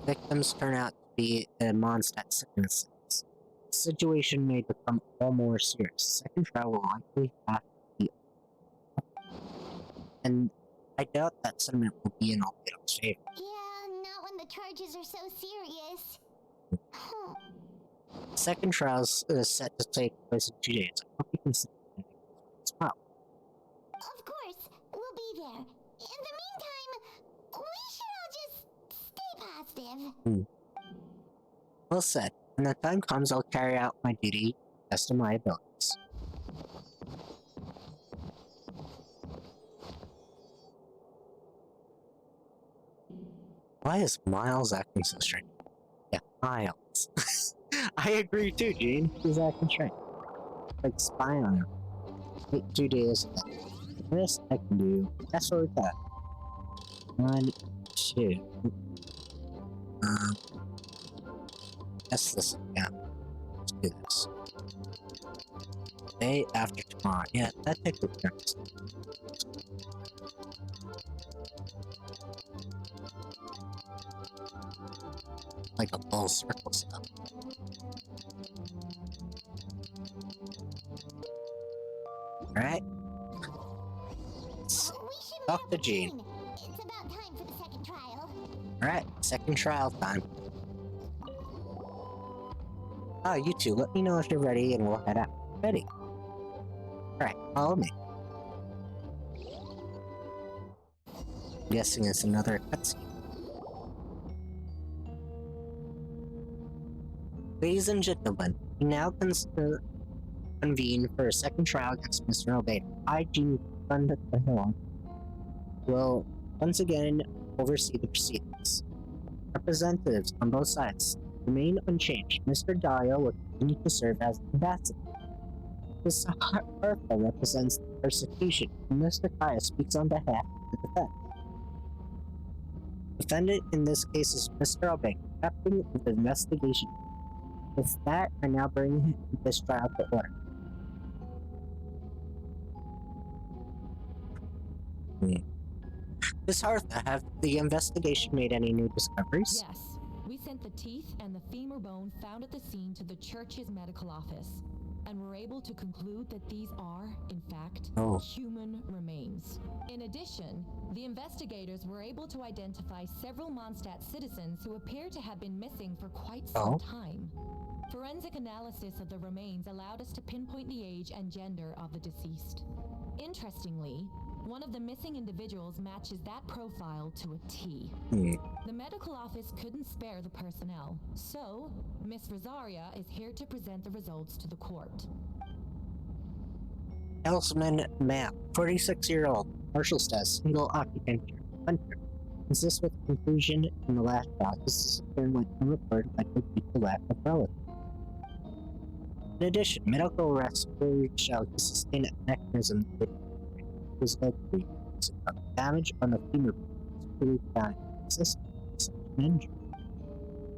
victims turn out to be Mondstadt citizens. The situation may become all more serious. Second trial will likely have to be, and I doubt that sentiment will be in Albedo's favor. Yeah, not when the charges are so serious. Second trials is set to take place in 2 days. I hope you can see it as well. Of course, we'll be there. In the meantime, we should all just stay positive. Well said. When the time comes, I'll carry out my duty to the best of my abilities. Why is Miles acting so strange? Yeah, Miles. I agree too, Gene. He's acting strange. Like spy on him. Wait 2 days. This I can do. That's what we got. 1, 2. Test this again. Let's do this. Day after tomorrow. Yeah, that takes a turn. Like a full circle stuff. Alright. We should Talk to Jean. It's about time for the second trial. Alright, second trial time. Ah, you two, let me know if you're ready and we'll head out. Ready. Alright, follow me. I'm guessing it's another cutscene. Ladies and gentlemen, we now convene for a second trial against Mr. Albedo. I, Jean Hill, will once again oversee the proceedings. Representatives on both sides remain unchanged. Mr. Dahlia will continue to serve as ambassador. Ms. Hartha represents the persecution, and Mr. Kaya speaks on behalf of the defense. Defendant in this case is Mr. Albedo, captain of the investigation. With that, I now bring this trial to order. Ms. Hartha, have the investigation made any new discoveries? Yes. We sent the teeth and the femur bone found at the scene to the church's medical office, and were able to conclude that these are, in fact, human remains. In addition, the investigators were able to identify several Mondstadt citizens who appear to have been missing for quite some time. Forensic analysis of the remains allowed us to pinpoint the age and gender of the deceased. Interestingly, one of the missing individuals matches that profile to a T. The medical office couldn't spare the personnel, so Miss Rosaria is here to present the results to the court. Elsman Map, 46-year-old, partial status, single occupant, hunter. Consists with conclusion in the last trial. This disappearing went unreported, likely due to lack of relatives. In addition, medical research shall sustain a mechanism that is likely to cause damage on the femur bones found in such an injury.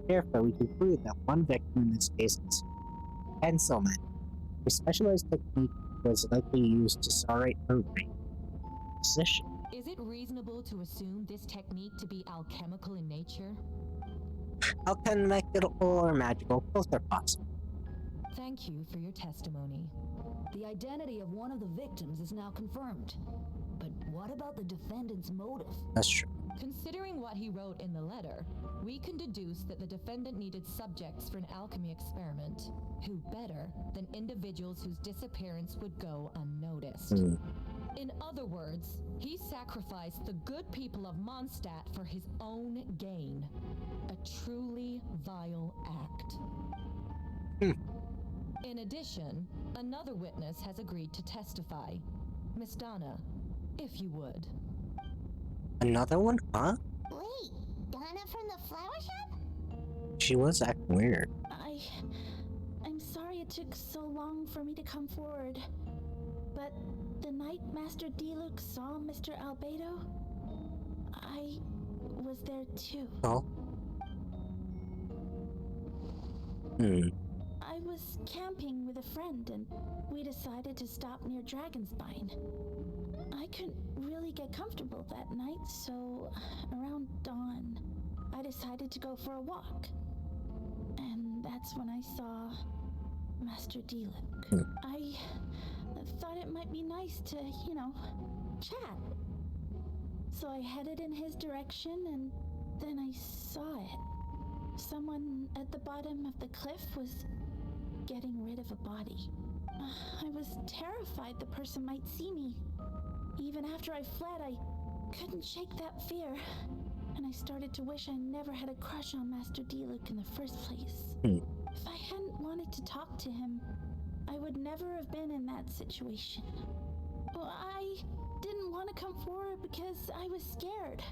Therefore, we conclude that one victim in this case is pencilman. A specialized technique was likely used to serrate her brain position. Is it reasonable to assume this technique to be alchemical in nature? Alchemical or magical, both are possible. Thank you for your testimony. The identity of one of the victims is now confirmed. But what about the defendant's motive? That's true. Considering what he wrote in the letter, we can deduce that the defendant needed subjects for an alchemy experiment. Who better than individuals whose disappearance would go unnoticed? In other words, he sacrificed the good people of Mondstadt for his own gain. A truly vile act. In addition, another witness has agreed to testify. Miss Donna, if you would. Another one? Huh? Wait, Donna from the flower shop? She was acting weird. I'm sorry it took so long for me to come forward. But the night Master Diluc saw Mr. Albedo, I was there too. Oh? I was camping with a friend and we decided to stop near Dragonspine. I couldn't really get comfortable that night, so around dawn, I decided to go for a walk. And that's when I saw Master Diluc. I thought it might be nice to, chat. So I headed in his direction and then I saw it. Someone at the bottom of the cliff was getting rid of a body. I was terrified the person might see me. Even after I fled, I couldn't shake that fear. And I started to wish I never had a crush on Master Diluc in the first place. If I hadn't wanted to talk to him, I would never have been in that situation. Well, I didn't want to come forward because I was scared.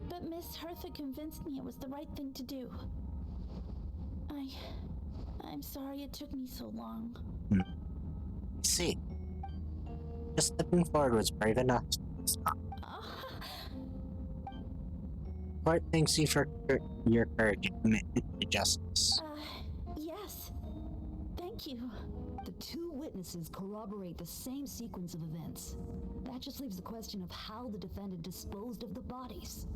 But Miss Hertha convinced me it was the right thing to do. I'm sorry it took me so long. See. Just stepping forward was brave enough to stop. Court thanks you for your courage and commitment to justice. Yes. Thank you. The two witnesses corroborate the same sequence of events. That just leaves the question of how the defendant disposed of the bodies.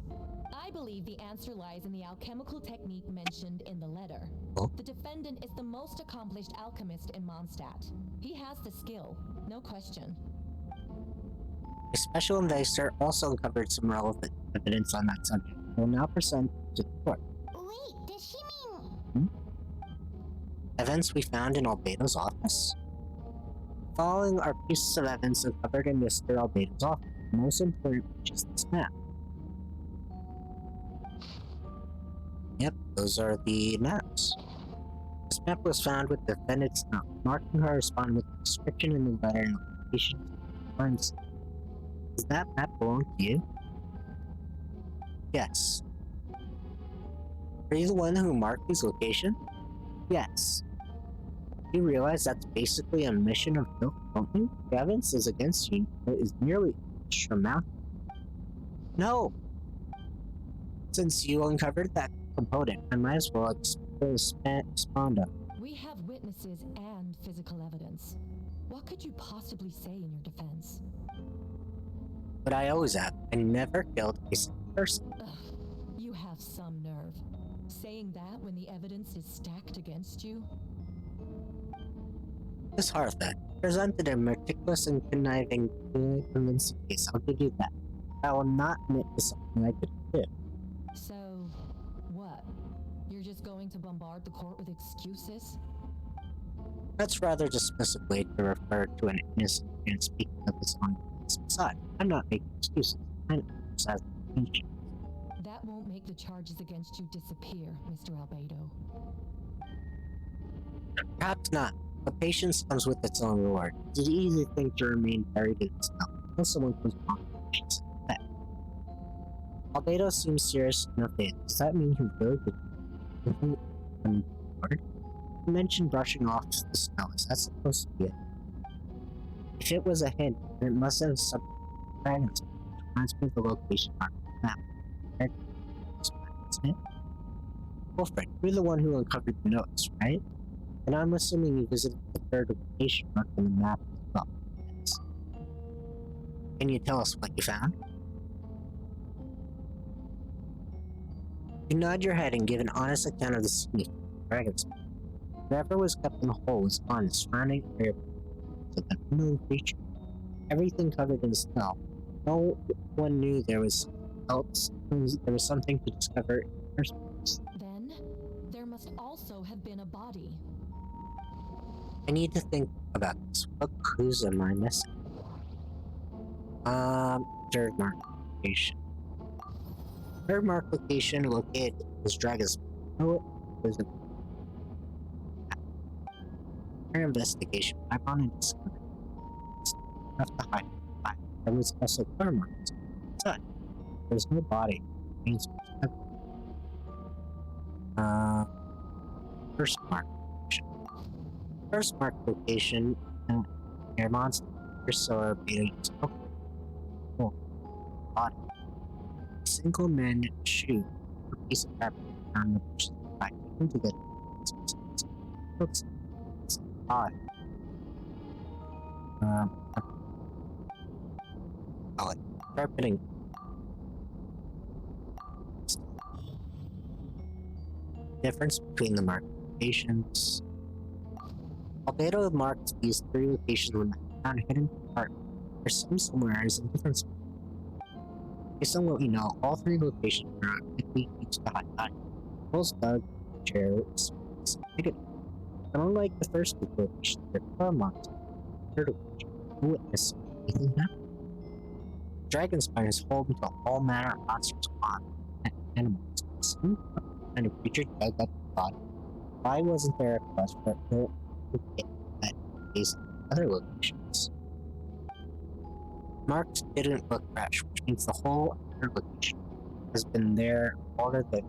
I believe the answer lies in the alchemical technique mentioned in the letter. Oh? The defendant is the most accomplished alchemist in Mondstadt. He has the skill, no question. A special investigator also uncovered some relevant evidence on that subject. Will now present to the court. Wait, does she mean... Evidence we found in Albedo's office? Following are pieces of evidence uncovered in Mr. Albedo's office. The most important, which is this map. Yep, those are the maps. This map was found with the defendant's note, marking her respond with the description in the letter and location of the scene. Does that map belong to you? Yes. Are you the one who marked his location? Yes. You realize that's basically a mission of guilt, don't you? The evidence is against you, but it is merely instrumental. No! Since you uncovered that component, I might as well respond up. We have witnesses and physical evidence. What could you possibly say in your defense? But I always have. I never killed a single person. Ugh, you have some nerve. Saying that when the evidence is stacked against you? Miss Hartha presented a meticulous and conniving, convincing case. I'll give you that. I will not admit to something I didn't do. So, what? You're just going to bombard the court with excuses? That's rather dismissive way to refer to an innocent man speaking of his own case. Besides, I'm not making excuses. I'm exercising patience. That won't make the charges against you disappear, Mr. Albedo. Perhaps not, but patience comes with its own reward. It's an easy thing to remain buried in its mouth until someone comes along and shakes it back. Albedo seems serious enough. Does that mean he really did anything untoward? You mentioned brushing off the snow. Is that supposed to be it? If it was a hint, then it must have some dragons. Reminds me of the location on the map. Isn't it? Wolfred, you're the one who uncovered the notes, right? And I'm assuming you visited the third location marked on the map as well. Yes. Can you tell us what you found? You nod your head and give an honest account of the scene of dragons. Whatever was kept in the hole was gone and surrounding area of an unknown creature. Everything covered in snow. No one knew there was something to discover in the first place. Then, there must also have been a body. I need to think about this. What clues am I missing? Third mark location. Third mark location located is Dragon's. No, there's our investigation. I found a discovery. Enough to hide. There was also clear marks. Besides, there's no body. First mark location. First mark location near monster or beta body. A single man shoe or piece of fabric on the bushes by taken together. Looks odd. Carpeting. Difference between the marked locations. Albedo marked these three locations with a hidden part. There's some similarities and differences. Based on what we know, all three locations are quickly used to hide. Holes dug, chairs, hidden. But unlike the first two locations, they're far marked. Third location, no witness anything happened. Dragon's Spine is home to all manner of monsters and animals. Some kind of creature dug up the body. Why wasn't there a quest for no at these other locations? Marked didn't look fresh, which means the whole other location has been there older than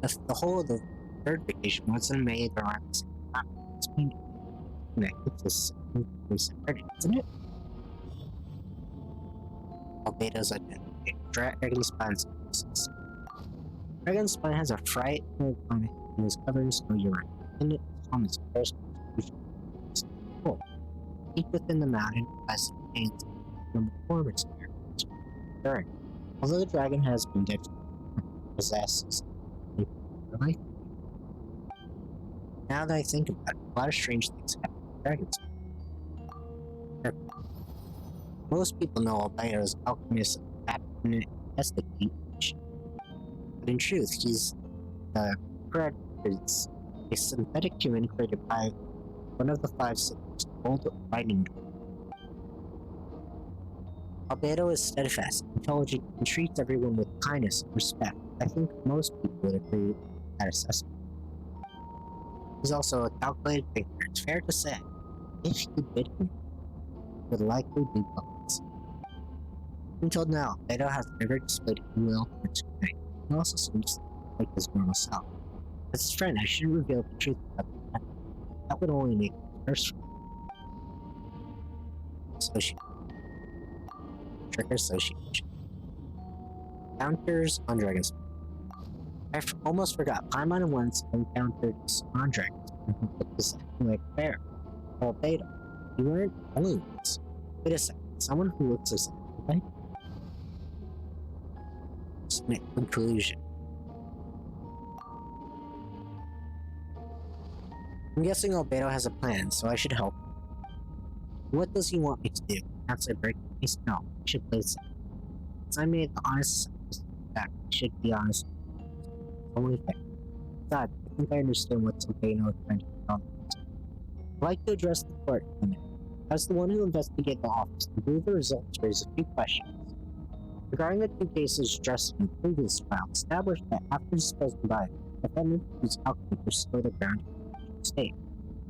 the whole of the third location wasn't made around the same time. It's been connected to something separate, isn't it? Albedo's identity. Dragon's Spine's existence. Dragon's Spine has a frightful climate and is covered in snow year-round. In its home is first cool. Deep within the mountain lies the plains from the former sphere. Although the dragon has been dead, possesses life. Now that I think about it, a lot of strange things happen to dragons. Most people know Albedo as alchemist and investigate, but in truth, he's is a synthetic human created by one of the five siblings, old lightning. Albedo is steadfast, intelligent, and treats everyone with kindness and respect. I think most people would agree with that assessment. He's also a calculated thinker. It's fair to say, if he bid him, he would likely be buckets. Until now, Albedo has never displayed any will towards tonight. He also seems like his normal self. As his friend, I should reveal the truth about that. That would only make me worse. Association. Trick association. Encounters on Dragon's. I almost forgot. Paimon once encountered on Dragon's who was acting like a bear. Albedo. You weren't only once. Wait a second. Someone who looks exactly like. Conclusion. I'm guessing Albedo has a plan, so I should help. What does he want me to do? Outside break case? No, I should play safe. Since I made the honest fact, I should be honest. It's only fair. Besides, I think I understand what Albedo is trying to tell me. I'd like to address the court in a minute. As the one who investigated the office, I believe the results raise a few questions. Regarding the two cases addressed in the previous trial, established that after disposing by the defendant whose alchemy was still the ground state.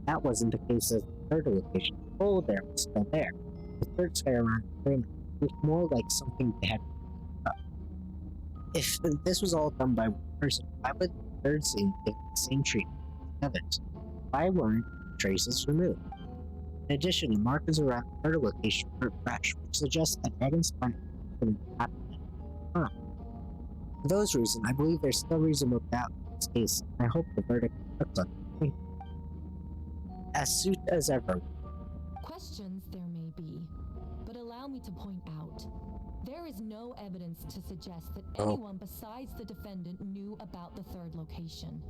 That wasn't the case of the third location. The hole there was still there. The third square around the was more like something they had up. If this was all done by one person, why would the third scene given the same treatment as the others. Why weren't traces removed? In addition, the markers around the murder location were fresh, which suggests that Dragon's Spine couldn't happen at the time. For those reasons, I believe there's still reasonable doubt in this case, and I hope the verdict reflects on it. As soon as ever. Questions there may be, but allow me to point out, there is no evidence to suggest that anyone besides the defendant knew about the third location.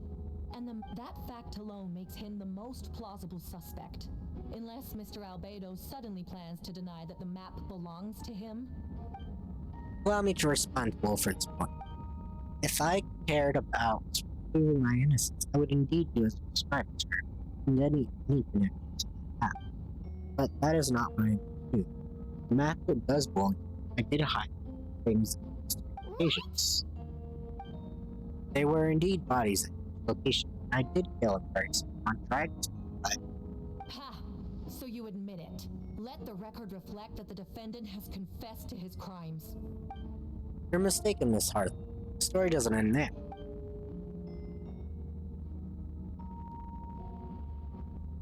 And that fact alone makes him the most plausible suspect. Unless Mr. Albedo suddenly plans to deny that the map belongs to him. Allow me to respond to Wilfred's point. If I cared about proving my innocence, I would indeed do as described, sir, and any connection to the map. But that is not what I do. The map does belong to me. I did hide things in locations. They were indeed bodies at each location. I did kill a person on Dragon's Spine. Ha! So you admit it. Let the record reflect that the defendant has confessed to his crimes. You're mistaken, Miss Harth. The story doesn't end there.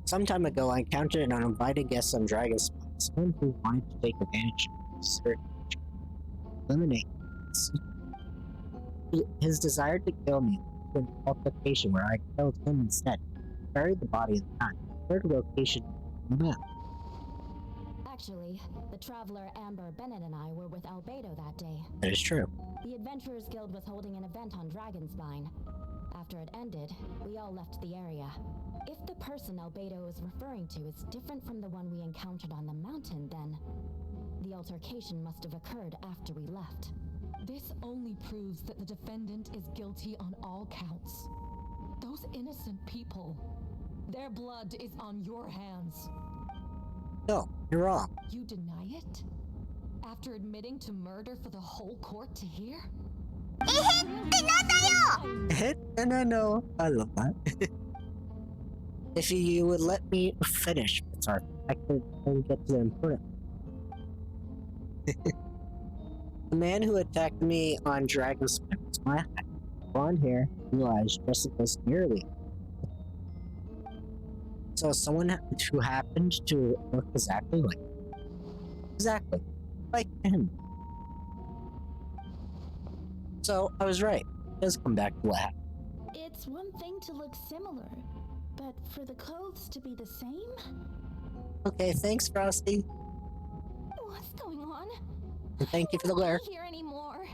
Some time ago, I encountered an uninvited guest on Dragon's Spine, someone who wanted to take advantage of his search, eliminate his desire to kill me to an altercation where I killed him instead, buried the body in the pond. Third location on the map. Actually, the traveler Amber Bennett and I were with Albedo that day. That is true. The Adventurers Guild was holding an event on Dragonspine. After it ended, we all left the area. If the person Albedo is referring to is different from the one we encountered on the mountain, then the altercation must have occurred after we left. This only proves that the defendant is guilty on all counts. Those innocent people, their blood is on your hands. No, you're wrong. You deny it? After admitting to murder for the whole court to hear? And I know, I love that. If you would let me finish, Miss Harth, I could get to the important. The man who attacked me on Dragon's Spine was my height, blonde hair, blue eyes, dressed as nearly. So someone who happened to look exactly like him. So I was right. It does come back to what happened. It's one thing to look similar, but for the clothes to be the same? Okay, thanks, Frosty. What's going on? And thank you for the glare. I don't hear anymore.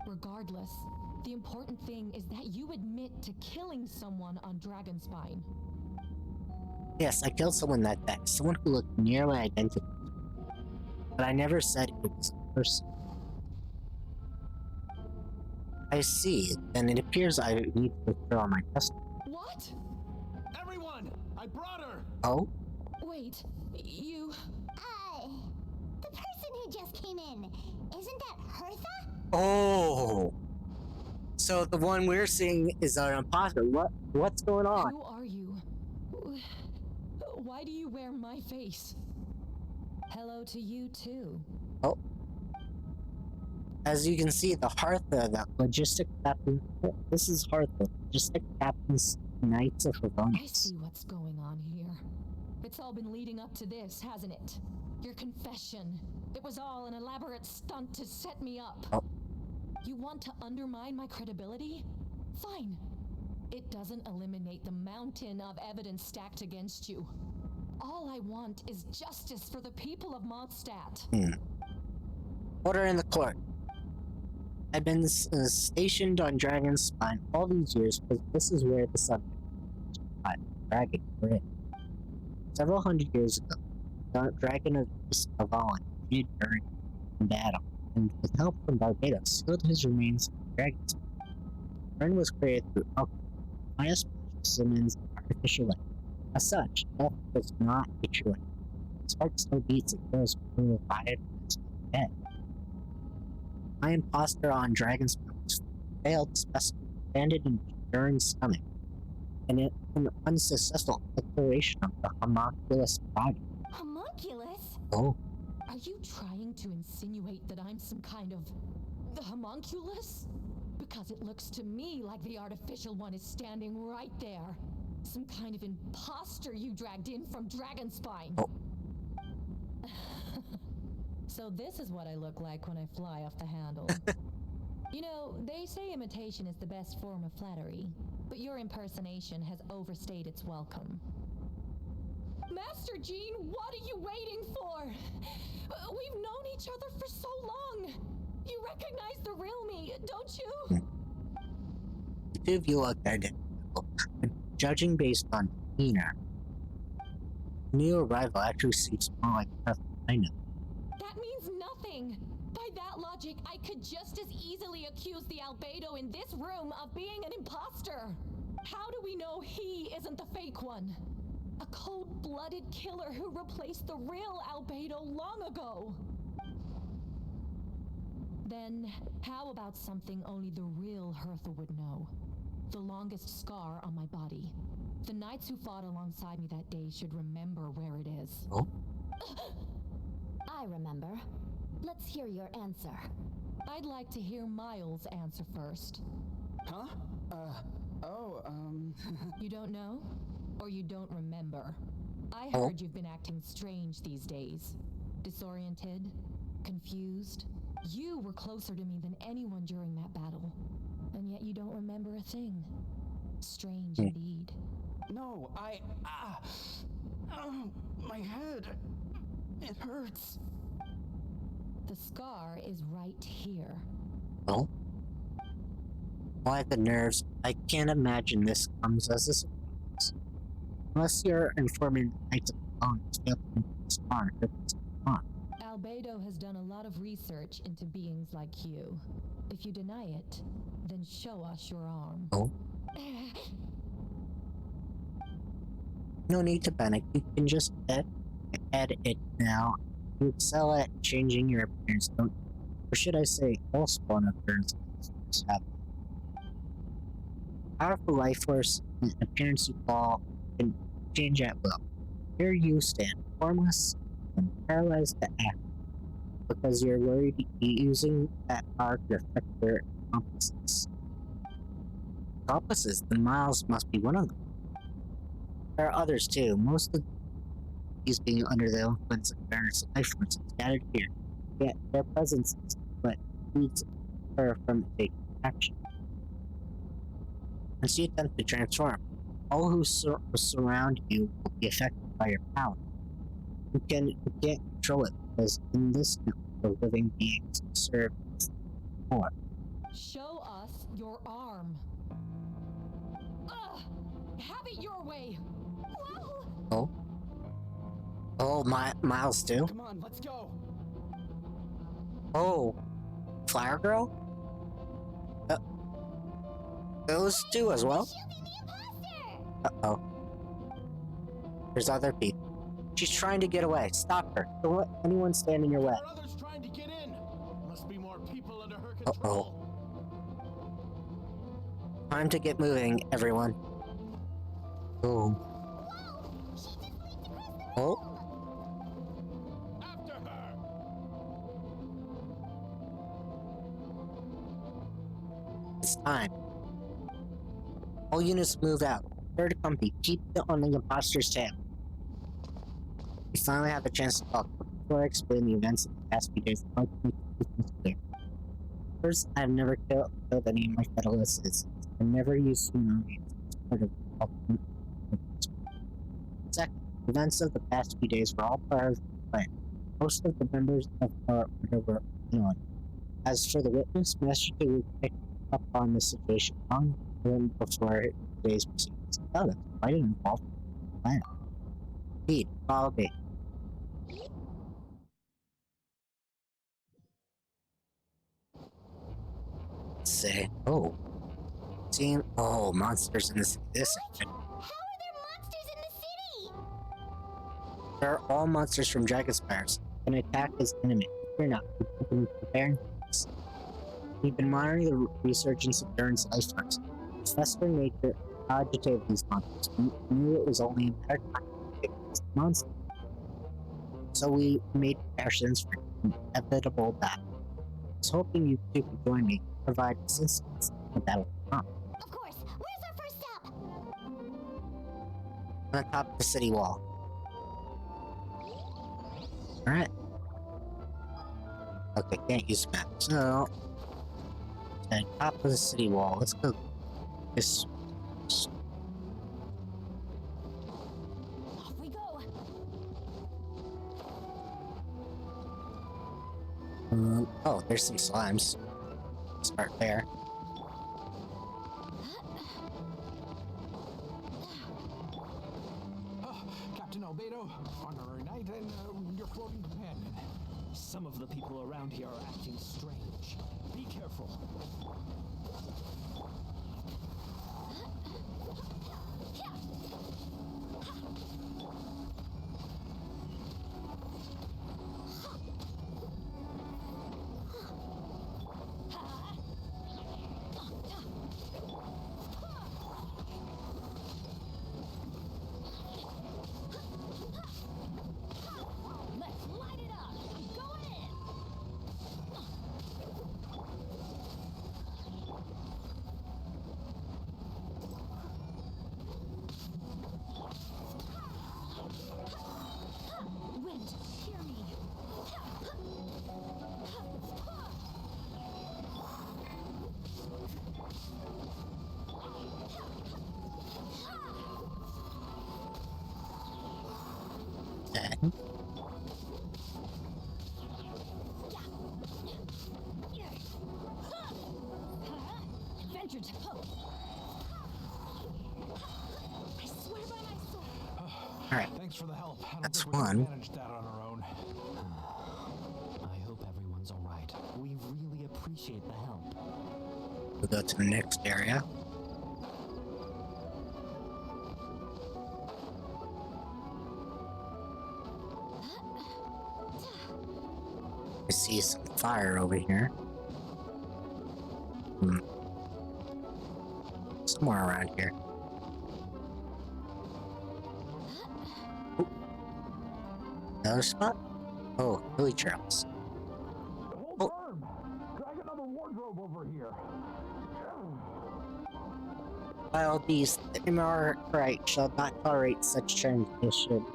Regardless, the important thing is that you admit to killing someone on Dragonspine. Yes, I killed someone that day. Someone who looked nearly identical. But I never said it was a person. I see. Then it appears I need to withdraw my testimony. What? Everyone! I brought her! Oh? Wait, you... The person who just came in, isn't that Hertha? Oh! So the one we're seeing is an imposter. What's going on? Who are you? Why do you wear my face? Hello to you too. Oh. As you can see, the Hartha, that logistic captain. This is Hartha, logistic captain's Knights of I Favonius. see what's going on here. It's all been leading up to this, hasn't it? Your confession. It was all an elaborate stunt to set me up. Oh. You want to undermine my credibility? Fine. It doesn't eliminate the mountain of evidence stacked against you. All I want is justice for the people of Mondstadt. Order in the court. I've been stationed on Dragon's Spine all these years because this is where the subject dragon were in. Several hundred years ago, the dragon of Avalon defeated Ern in battle, and with help from Barbados, sealed his remains in the Dragon's Spine. Ern was created through alchemy, highest specimens of artificial life. As such, death was not a true life. His heart still beats and feels when revived from his dead. My imposter on Dragon's Spine failed specimen landed in Ern's stomach, and an unsuccessful exploration of the homunculus body. Homunculus? Oh, Are you trying to insinuate that I'm some kind of... the homunculus? Because it looks to me like the artificial one is standing right there. Some kind of imposter you dragged in from Dragonspine. Oh. So this is what I look like when I fly off the handle. You know, they say imitation is the best form of flattery, but your impersonation has overstayed its welcome. Master Jean, what are you waiting for? We've known each other for so long. You recognize the real me, don't you? The two of you look identical, and judging based on demeanor, new arrival actually seems more like a kind of. That means nothing. By that logic, I could just as easily accuse the albedo in this room of being an imposter. How do we know he isn't the fake one? A cold-blooded killer who replaced the real albedo long ago. Then, how about something only the real Hertha would know? The longest scar on my body. The knights who fought alongside me that day should remember where it is. Oh? I remember. Let's hear your answer. I'd like to hear Miles answer first. Huh? You don't know? Or you don't remember? I Oh. heard you've been acting strange these days. Disoriented? Confused? You were closer to me than anyone during that battle. And yet you don't remember a thing. Strange indeed. No, my head. It hurts. The scar is right here. Oh? Why the nerves? I can't imagine this comes as a surprise. Unless you're informing the Knights of the Bones failed to make this far, it's on. Albedo has done a lot of research into beings like you. If you deny it, then show us your arm. Oh? No need to panic. You can just add it now. You excel at changing your appearance, don't you? Or should I say, all spawn appearances have powerful life force and appearance you call can change at will. Here you stand, formless and paralyzed to act, because you're worried using that power to affect your accomplices. Accomplices? Then Miles must be one of them. There are others too, most of these being under the influence of Baroness life force scattered here. Yet their presence is what leads her from taking action. As you attempt to transform, all who surround you will be affected by your power. You can't control it, because in this network of living beings serve more. Show us your arm. Ugh! Have it your way! Whoa! Oh? Oh, Miles too? Come on, let's go. Oh. Flower Girl? Those two as well? Uh-oh. There's other people. She's trying to get away. Stop her. Don't let anyone stand in your way. There are others trying to get in. Must be more people under her control. Time to get moving, everyone. Oh. Oh? After her. It's time. All units move out. Third company, keep on the imposter's tail. We finally have a chance to talk. Before I explain the events of the past few days, I'd like to make this clear. First, I've never killed any of my fellow citizens. I've never used human as part of the ultimate. Second, the events of the past few days were all part of the plan. Most of the members of our order were on. As for the witness, Master 2 would pick up on the situation long before today's proceedings. Oh, that's quite an involved plan. Indeed, follow me. Let's say, oh. Monsters in the city. This. How are there monsters in the city? They're all monsters from Dragonspires. Can attack his enemy. Fear not. We've been preparing for this. We've been monitoring the resurgence of Baron's life force. The festering nature agitated these monsters. We knew it was only a matter of time to get this monster. So we made precautions for inevitable battle. I was hoping you two could join me. provide assistance. But that will not. Of course. Where's our first step? On top of the city wall. Alright. Okay, can't use map. So, on top of the city wall. Let's go this. Off we go. Oh, there's some slimes. Start there. Captain Albedo, honorary knight, and your floating companion. Some of the people around here are acting strange. Be careful. Let's light it up. I'm going in. Wind, hear me. Okay. Adventure to I swear by my soul. Alright. Thanks for the help. I don't That's think we can one. manage that on our own. I hope everyone's alright. We really appreciate the help. We'll go to the next area. I see some fire over here. Somewhere around here. Ooh. Another spot? Oh, hilly trails. Hold firm! Drag another wardrobe over here. Wild beasts, the Immorite shall not tolerate such transgression.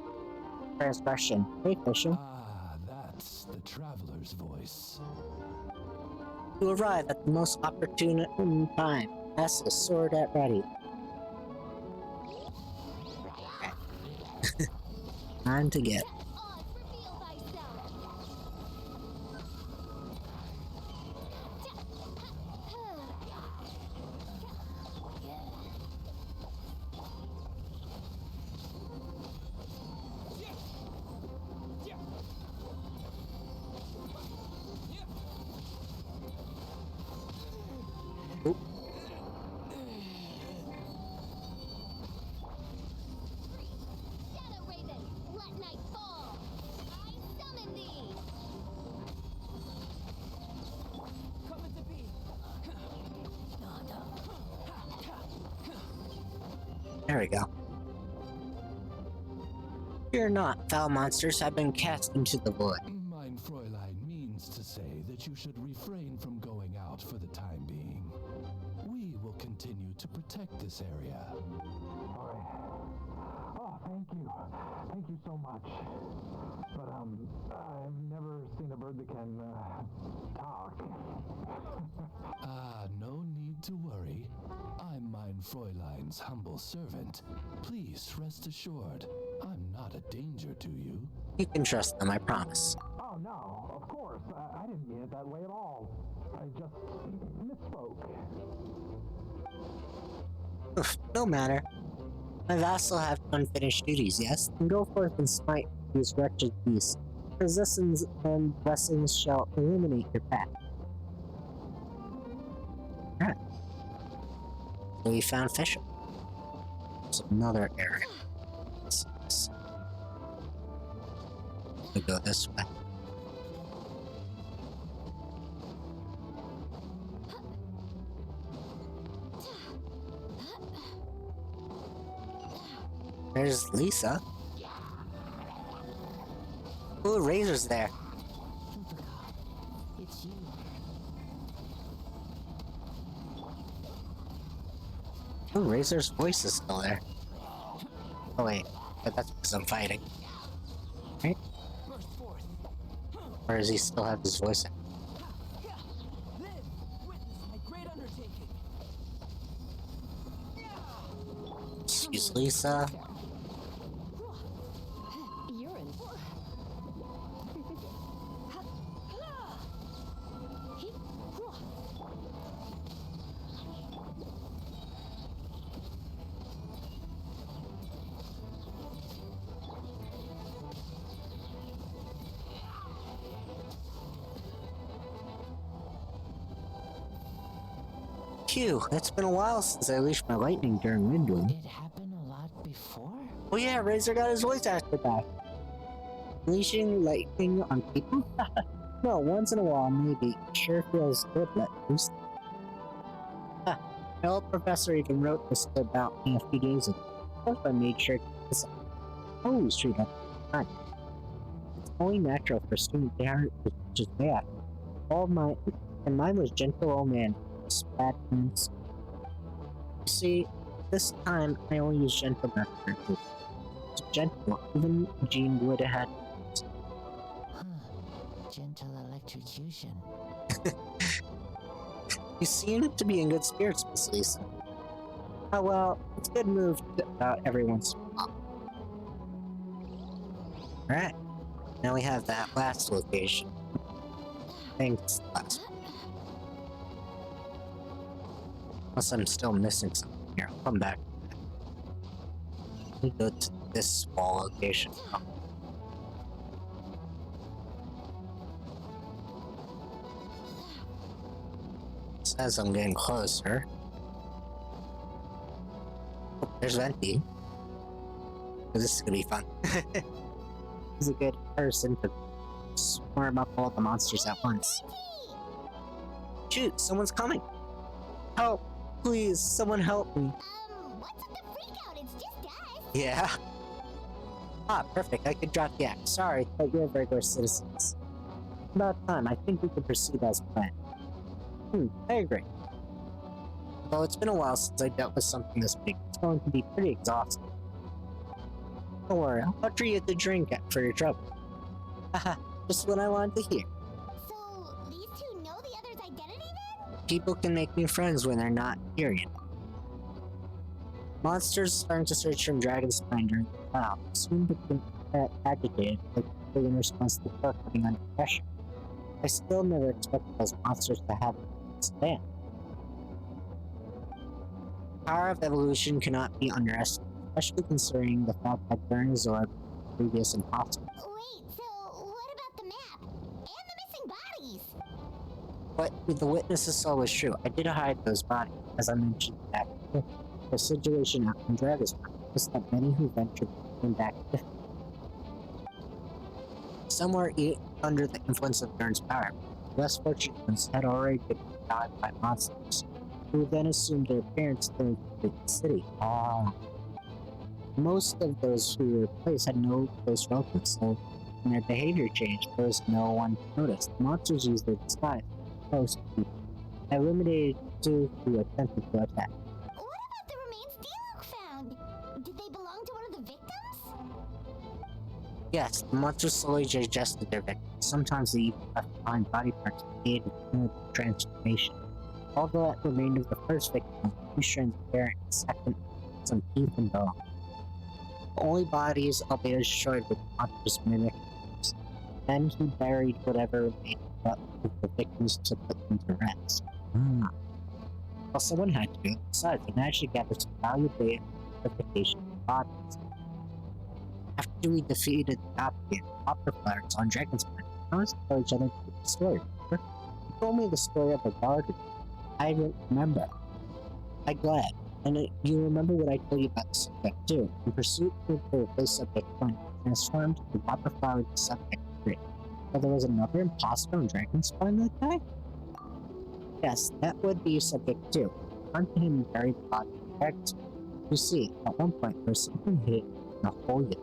Hey, Fisher. Ah, that's the traveler's voice. You arrive at the most opportune time. Has the sword at ready. Time to get. Oz, reveal thyself. Oop. Shadow Raven, let night fall. I summon thee. Coming to be. There we go. Fear not, foul monsters have been cast into the void. Mein Fräulein means to say that you should refrain from going out for the time being. We will continue to protect this area. Alright. Oh, thank you. Thank you so much. But, I've never seen a bird that can, talk. Ah, no need to worry. I'm Mein Fräulein's humble servant. Please rest assured, I'm not a danger to you. You can trust them, I promise. Oh, no, of course. I didn't mean it that way at all. I just misspoke. Oof, no matter. My vassal have unfinished duties, yes? Then go forth and smite these wretched beasts. Resistance and blessings shall illuminate your path. Alright. So we found Fisher. There's another area. We go this way. There's Lisa. Ooh, Razor's there. It's you. Oh, Razor's voice is still there. Oh wait, but that's because I'm fighting. Right? Or does he still have his voice in? Excuse Lisa. You're in. Phew, it's been a while since I unleashed my lightning during Windblume. It happened a lot before? Oh yeah, Razor got his voice actor back. Unleashing lightning on people? No, once in a while, maybe. Sure feels good, let loose. My old professor even wrote this about me a few days ago. Of course, I made sure to this always treat up time. It's only natural for student parents to just bad. Mine was gentle old man. Bad hands. You see, this time I only used gentle method. It's gentle, even Jean would have had. Huh. Gentle electrocution. You seem to be in good spirits, Miss Lisa. Oh well, it's a good move every once in a while. Alright, now we have that last location. Thanks, last one. Unless I'm still missing something here, I'll come back. Let me go to this small location. Oh. Says I'm getting closer. Oh, there's Venti. This is gonna be fun. He's a good person to swarm up all the monsters at once. Shoot, someone's coming! Help! Please, someone help me. What's with the freak out? It's just us. Yeah. Ah, perfect. I could drop the act. Sorry, but you're regular citizens. About time. I think we can proceed as planned. I agree. Though it's been a while since I dealt with something this big, it's going to be pretty exhausting. Don't worry, I'll treat you to drink for your trouble. Haha, just what I wanted to hear. So, these two know the other's identity then? People can make new friends when they're not here, you know. Monsters starting to search from Dragonspine during the cloud soon became agitated, like in response to the putting under pressure. I still never expected those monsters to have a stand. The power of evolution cannot be underestimated, especially considering the fact that Bernazor was previous impossible. Wait, so what about the map? And the missing bodies? What the witnesses saw was true. I did hide those bodies, as I mentioned back then. The situation out in Dragonspine was that many who ventured came back different. Some were under the influence of Bern's power. The less fortunate ones had already been devoured by monsters, who then assumed their appearance to the city. Most of those who were replaced had no close relatives, so when their behavior changed, there was no one to notice. The monsters used their disguise to host people. I eliminated two who attempted to attack. What about the remains D-Luke found? Did they belong to one of the victims? Yes, the monsters slowly digested their victims. Sometimes they even left behind body parts to aid in the transformation. All that remained of the first victim was 2 strands of hair and the second, some teeth and bone. The only bodies Albedo destroyed were the monsters' mimics. Then he buried whatever remained of the victims to put them to rest. Well, someone had to do it. Besides, they managed to gather some valuable identification of bodies. After we defeated the Doppelganger Opera Pirates on Dragonspine, we promised to tell each other the story. Remember? You told me the story of the garden. I didn't remember. I'm glad. And you remember what I told you about the subject too. In pursuit of the replace subject 1, transformed the Opera Flower to subject 3. So there was another imposter on Dragonspine that day? Yes, that would be subject 2. Hunt him and bury the body in the Dragonspine. You see, at one point there was something hidden in the hole yet.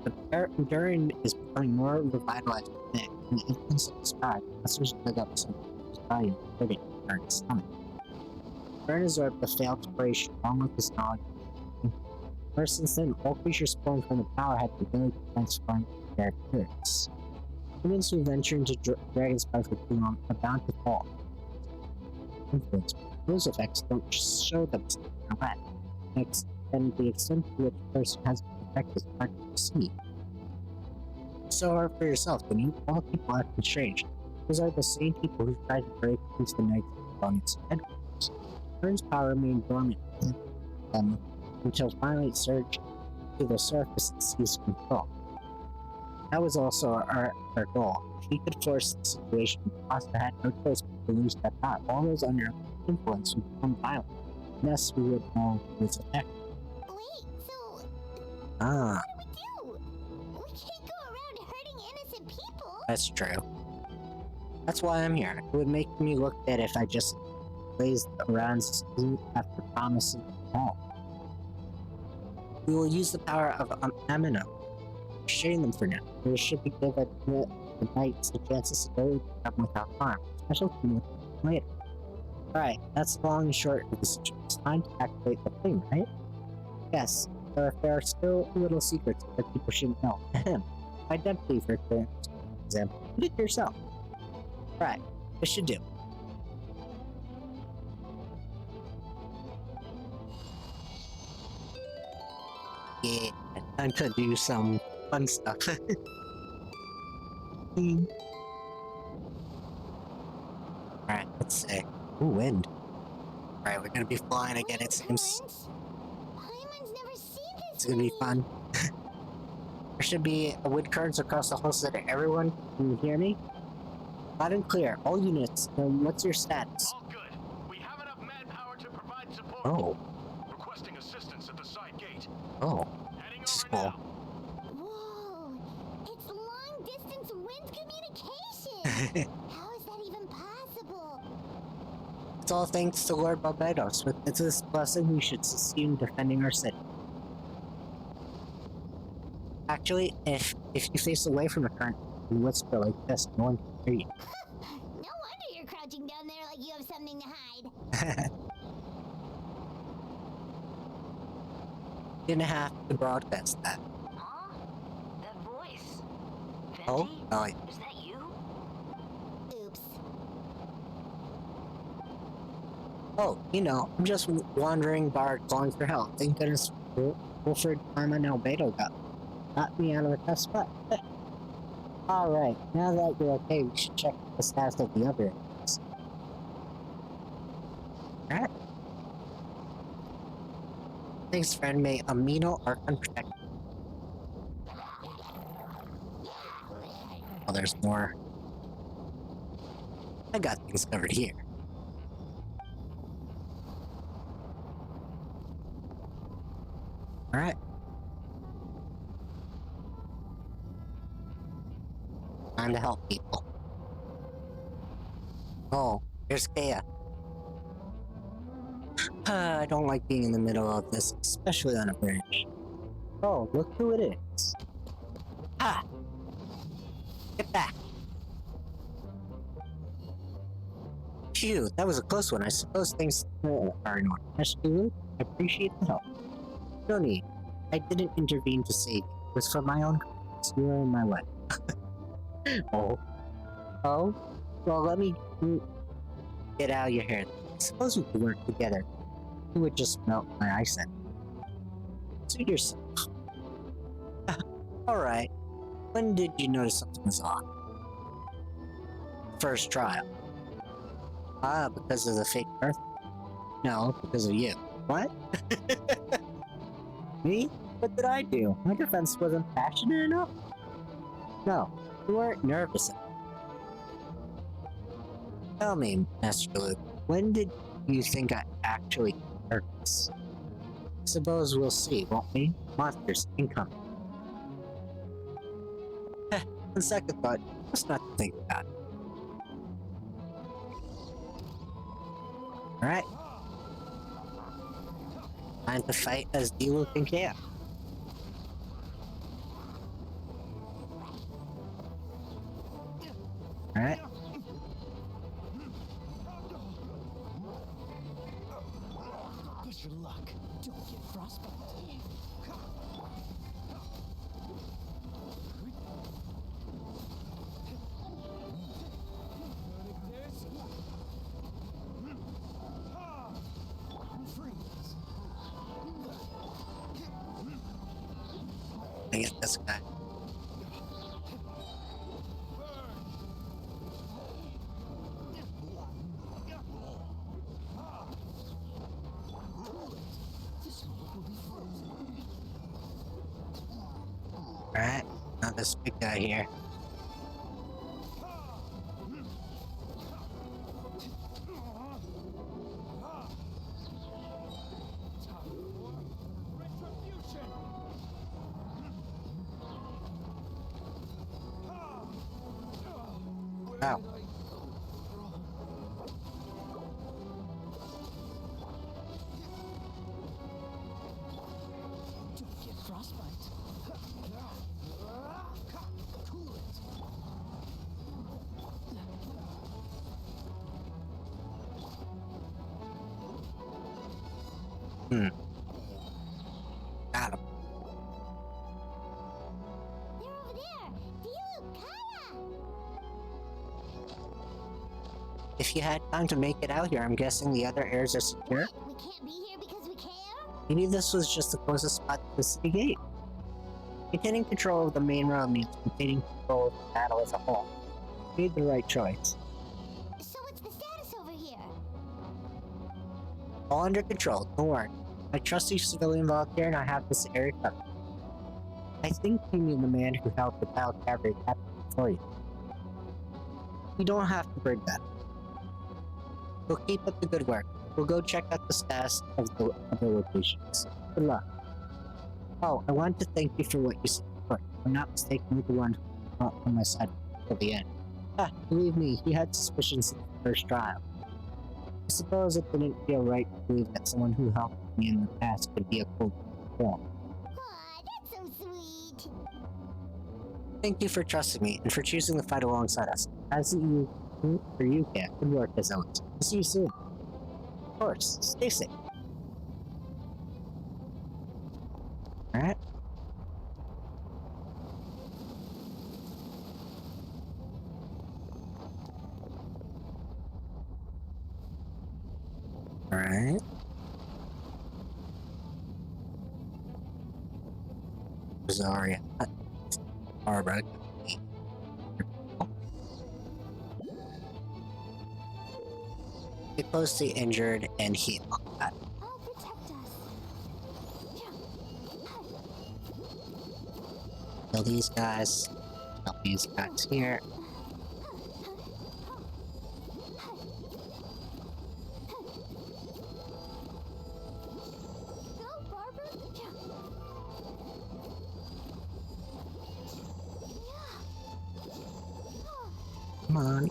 The Durin is becoming more revitalized within, and the influence of the sky, monsters dug up some of his body and put it in Durin's stomach. Bernazor failed to play strong with his knowledge. Ever since then, all creatures born from the power had the ability to transform their appearance. Humans who venture into Dragon's Path for too long are bound to fall. Influence. Those effects don't show themselves in a wet, and the extent to which a person has been affected is hard to see. So hard for yourself when you all people acting strange. Those are the same people who tried to break into the Knights along its headquarters. Vern's power remained dormant within them until finally it surged to the surface and seized control. That was also our goal. If we could force the situation, Costa had no choice but to lose that power. All those under influence would become violent. Thus, we would know its effect. Wait, so Ah, what do? We can't go around hurting innocent people. that's true. That's why I'm here. It would make me look bad if I just blazed around after promising help. We will use the power of Amino. Restrain them for now. We should be given the knights a chance to slowly come without harm, especially later. Alright, that's the long and short of the situation. It's time to activate the thing, right? Yes, but there are still little secrets that people shouldn't know. Identity, for example. Put it yourself. Right, this should do. Yeah, time to do some fun stuff. Alright, let's see. Ooh, wind. Alright, we're gonna be flying again, it seems. Paimon's never seen this. It's gonna be fun. There should be wind currents across the whole city. Everyone, can you hear me? Loud and clear. All units. What's your status? All good. We have enough manpower to provide support. Oh. Requesting assistance at the side gate. Oh. Heading This is over cool. now. Whoa! It's long distance wind communication. How is that even possible? It's all thanks to Lord Barbados. With this blessing, we should succeed in defending our city. Actually, if you face away from the current and whisper like this, no one can hear you. No wonder you're crouching down there like you have something to hide. Didn't have to broadcast that. Huh? That voice. Oh? Venti? Oh, Is that you? Oops. oh, you know, I'm just wandering bard calling for help. Thank goodness Wilfred and Albedo got me out of a tough spot. Alright, now that you're okay, we should check the status of the other areas. Alright. Thanks, friend. May Amino Archon protect you. Oh, there's more. I got things covered here. Alright. Time to help people. Oh, here's Kea. I don't like being in the middle of this, especially on a bridge. Oh, look who it is. Ah! Get back! Phew, that was a close one. I suppose things are in order. I appreciate the help. No need. I didn't intervene to save you. It was for my own cause. You were in my way. Oh. Oh? Well, let me get out of your hair. Suppose we could work together. You would just melt my ice in. Suit yourself. Alright. When did you notice something was off? First trial. Ah, because of the fake birth? No, because of you. What? Me? What did I do? My defense wasn't passionate enough? No, you weren't nervous enough. Tell me, Master Luke, when did you think I actually heard this? Suppose we'll see, won't we? Monsters incoming. On second thought, let's not think about it. Alright. Time to fight as Luke and Kea. Alright. Here's your luck. Don't get frostbite. I get this guy. Alright, now this big guy here. Ow. Don't get frostbite. Cool it. Got him. You're over there! Do you, Kaya? If you had time to make it out here, I'm guessing the other heirs are secure? What? We can't be here because we care? Maybe this was just the closest spot to the city gate. Maintaining control of the main road means maintaining control of the battle as a whole. You made the right choice. So what's the status over here? All under control, don't worry. I trust you, civilian volunteer, and I have this area covered. I think you mean the man who helped the battle cavalry captain before you. You don't have to bring that. We'll keep up the good work. We'll go check out the status of the other locations. Good luck. Oh, I wanted to thank you for what you said before. If I'm not mistaken, you're the one who fought on my side until the end. Believe me, he had suspicions in the first trial. I suppose it didn't feel right to believe that someone who helped me in the past could be a cold form. Aw, that's so sweet. Thank you for trusting me and for choosing to fight alongside us. As you for you, Cat. Good work as always. See you soon. Of course. Stay safe. Alright. Alright. Rosaria. Barbara. Get close to the injured and heal. Oh, protect us. Kill these guys. Kill these guys here. Go, Barbara. Come on.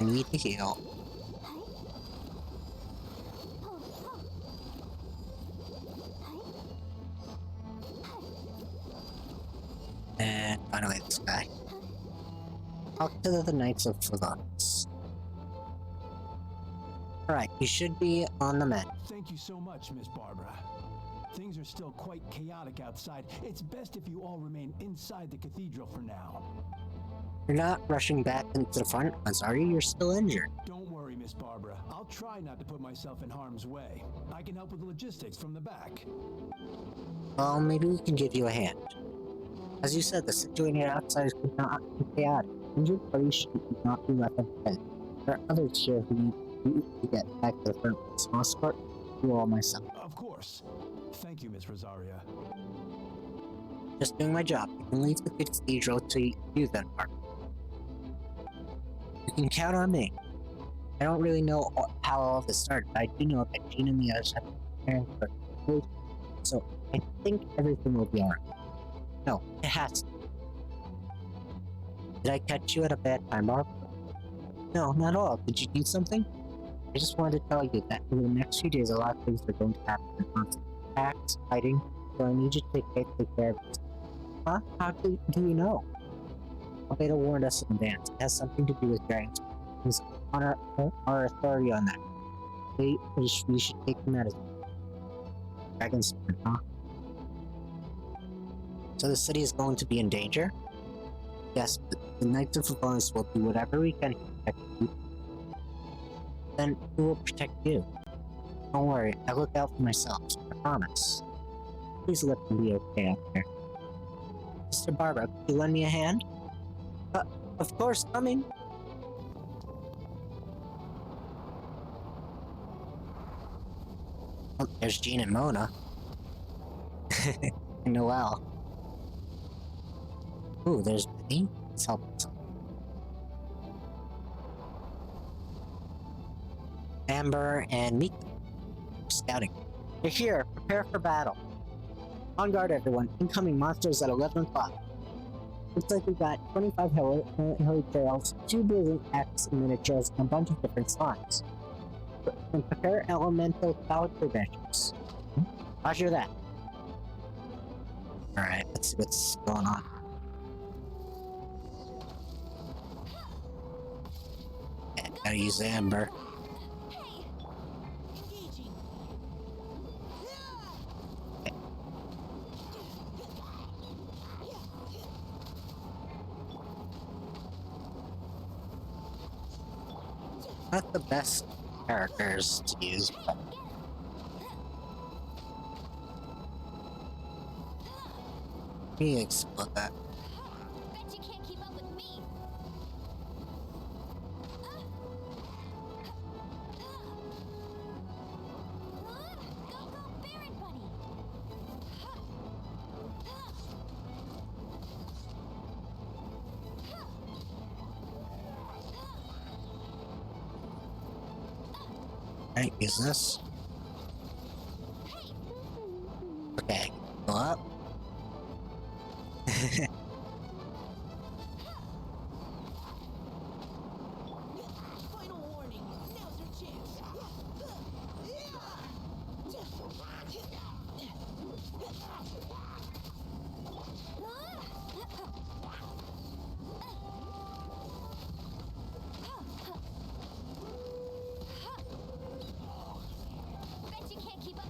I need to heal. And finally this guy. Talk to the Knights of Florence. Alright, you should be on the mend. Thank you so much, Miss Barbara. Things are still quite chaotic outside. It's best if you all remain inside the cathedral for now. You're not rushing back into the front ones, are you? You're still injured. Don't worry, Miss Barbara. I'll try not to put myself in harm's way. I can help with the logistics from the back. Well, maybe we can give you a hand. As you said, the situation outside could not be chaotic. Injured parties should not be left unfed. There are others here who need to get back to the front. Small escort, do all myself. Of course. Thank you, Miss Rosaria. Just doing my job. You can leave the cathedral to do that part. You can count on me. I don't really know how all of this started, but I do know that Gene and the others have been preparing for it. So I think everything will be alright. No, it has to. Did I catch you at a bad time, Barb? No, not at all. Did you need something? I just wanted to tell you that in the next few days, a lot of things are going to happen. Constant attacks, fighting, so I need you to take care of it. Huh? How do you know? Albedo warned us in advance. It has something to do with dragons. He's on our authority on that. We should take him at his. Dragon's Span, huh? So the city is going to be in danger? Yes, but the Knights of Valence will do whatever we can to protect you. Then who will protect you? Don't worry, I look out for myself, I promise. Please let me be okay out there. Sister Barbara, could you lend me a hand? Of course, coming. Oh, there's Jean and Mona. And Noelle. Ooh, there's Benny. Let's help us. Amber and Mika. Scouting. You're here. Prepare for battle. On guard, everyone. Incoming monsters at 11 o'clock. Looks like we got 25 heli trails, 2 blazing axes and miniatures, and a bunch of different slimes. And prepare elemental cloud projections. Roger that. Alright, let's see what's going on. Yeah, gotta use Amber. Not the best characters to use, but... Let me explode that. Bet you can't keep up with me. Go, Baron Bunny. Alright, use this. Okay, go up. Final warning. Now's your chance. Bet you can't keep up.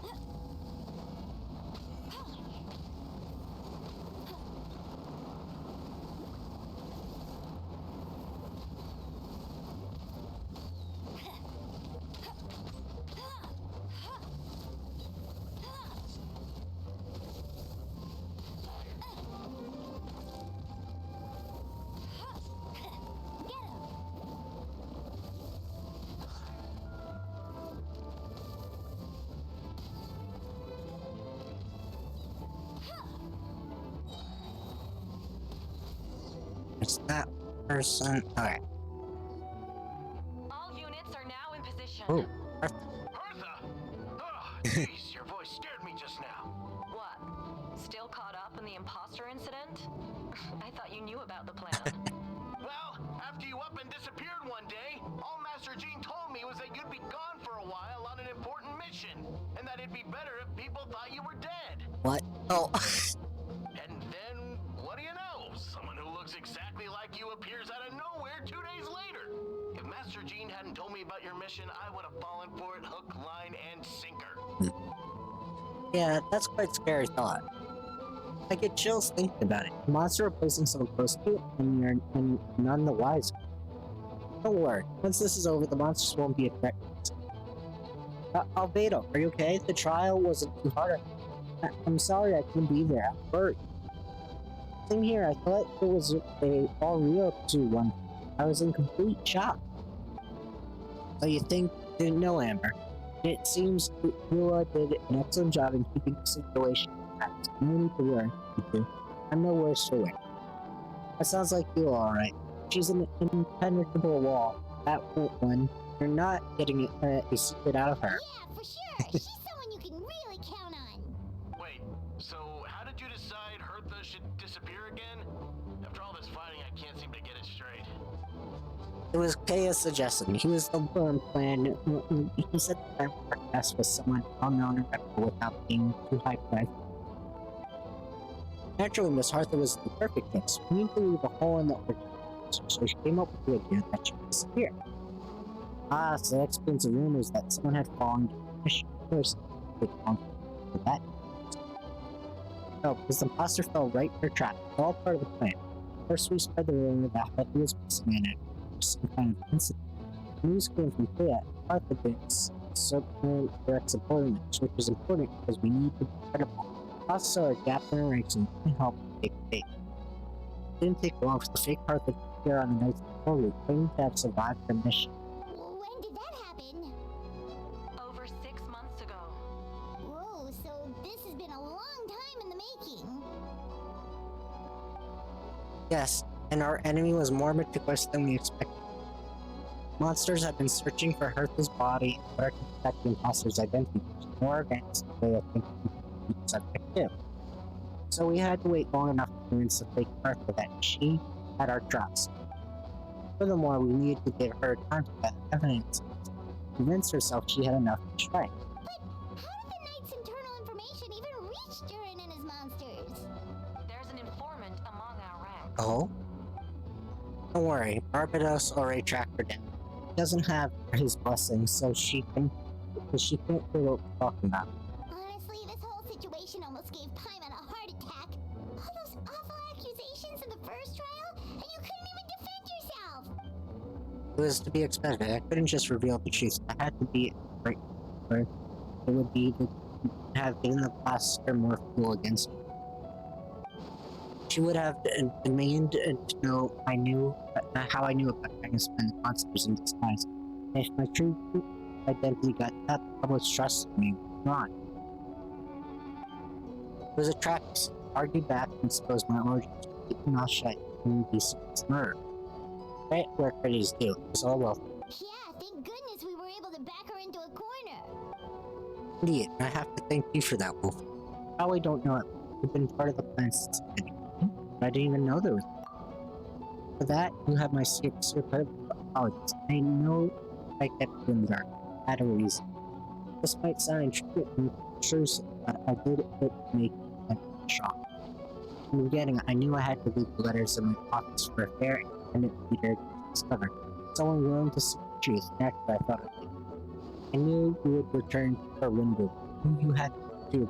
It's that person. Alright. All units are now in position. Oh, Bertha! Oh, jeez, your voice scared me just now. What? Still caught up in the imposter incident? I thought you knew about the plan. Well, after you up and disappeared one day, all Master Jean told me was that you'd be gone for a while on an important mission, and that it'd be better if people thought you were dead. what? Oh. And then, what do you know? Someone who looks exactly like you appears out of nowhere 2 days later. If Master Jean hadn't told me about your mission, I would have fallen for it hook, line, and sinker. Yeah, that's quite a scary thought. I get chills thinking about it. A monster replacing someone close to you, and you're none the wiser. Don't worry. Once this is over, the monsters won't be a threat. Albedo, are you okay? The trial wasn't too hard. I'm sorry I couldn't be there. I'm worried. Same here. I thought it was a all real to one. I was in complete shock. So you didn't know Amber? It seems Lula did an excellent job in keeping the situation intact. No need to worry, you two. I'm no worse for wear. That sounds like you alright. She's an impenetrable wall. That one. You're not getting a secret out of her. Yeah, for sure. She's someone you can really count on. Wait, so how did you decide Hertha should disappear again? After all this fighting, I can't seem to get it straight. It was Kaya's suggestion. He was the one plan. He said the time for test was someone unknown and reputable without being too high priced. Naturally, Miss Hertha was the perfect case. We need to leave a hole in the organization, so she came up with the idea that she would disappear. Ah, so that explains the rumors that someone had fallen to the mission first. for that. No, because the imposter fell right in her trap. It's all part of the plan. First, we spread the rumor that Huffy was missing and it was some kind of incident. News came from Thea. Arthur didn't supplement direct supporting us, which was important because we need to be credible. Also saw a gap in our ranks and couldn't help but take the bait. It didn't take long for the fake Arthur to appear on the nights before we claimed to have survived the mission. When did that happen? Over 6 months ago. Whoa, so this has been a long time in the making. Yes, and our enemy was more meticulous than we expected. Monsters have been searching for Hertha's body in order to detect the imposter's identity, which is more advanced than they think the subject did. So we had to wait long enough to convince the fake Hertha that she had our trust. Furthermore, we needed to give her time to gather evidence to convince herself she had enough to strike. But how did the Knight's internal information even reach Durin and his monsters? There's an informant among our ranks. Oh? Don't worry, Barbados already tracked her down. She doesn't have his blessing, so she can't hear what we're talking about. Honestly, this whole situation almost gave Paimon a heart attack. All those awful accusations in the first trial, and you couldn't even defend yourself! It was to be expected. I couldn't just reveal the truth. I had to be right where it would be to have given the imposter more fuel against me. She would have demanded to know how I knew about trying to spend the monsters in disguise. And if my true identity got out, the public's trust in me was gone. It was a trap. Argued back and exposed my origins. Keep my mouth shut and be murder. Right where credit is due. It was all well. Yeah, thank goodness we were able to back her into a corner. Indeed, I have to thank you for that, Wolf. Probably don't know it. You've been part of the plan since the beginning. I didn't even know there was. For that, you have my sincere apologies. I know I kept you in the dark. I had a reason. This might sound intrusive, but I did it to make you a shock. In the beginning, I knew I had to leave the letters in my office for a fair independent leader to discover. Someone willing to see the truth. Naturally, I thought of you. I knew you would return for Windblume. I knew you had to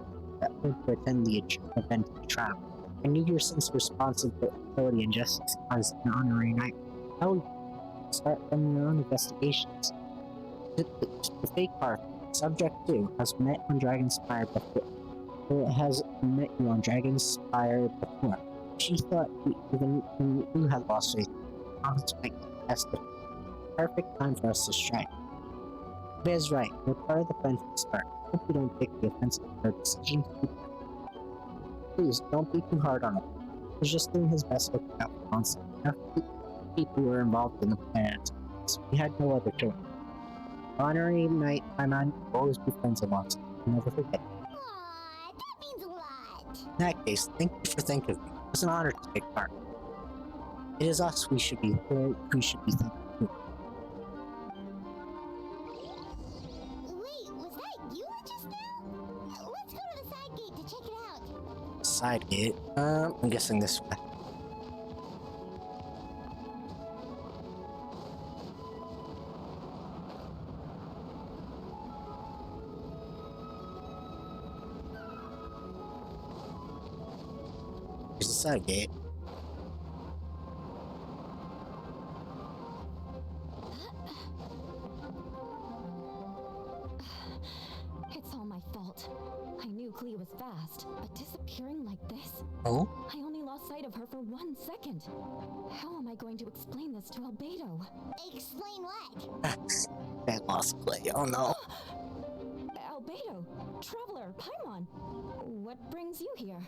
attend the event of the trial. I knew your sense of responsibility and justice as an honorary knight. How would you start from your own investigations? The fake part, Subject 2, has met on Dragonspire before. It has met you on Dragonspire before. She thought even you had lost faith. Promise might get tested. Perfect time for us to strike. Biz right. You're part of the plan from the start. I hope you don't take the offense of her decision. Please, don't be too hard on him. He's just doing his best looking out for monsters. Enough people were involved in the plan. So we had no other choice. Honorary Knight Paimon will always be friends of monsters. Never forget. Aww, that means a lot. In that case, thank you for thinking of me. It was an honor to take part. It is us we should be thinking too. Wait, was that you just now? Let's go to the side gate to check it out. Side gate? I'm guessing this way. Here's the side gate. It's all my fault. I knew Clea was fast, but disappearing like this? Oh? I only lost sight of her for 1 second. How am I going to explain this to Albedo? Explain what? I lost play. Oh no. Albedo, Traveler, Paimon, what brings you here?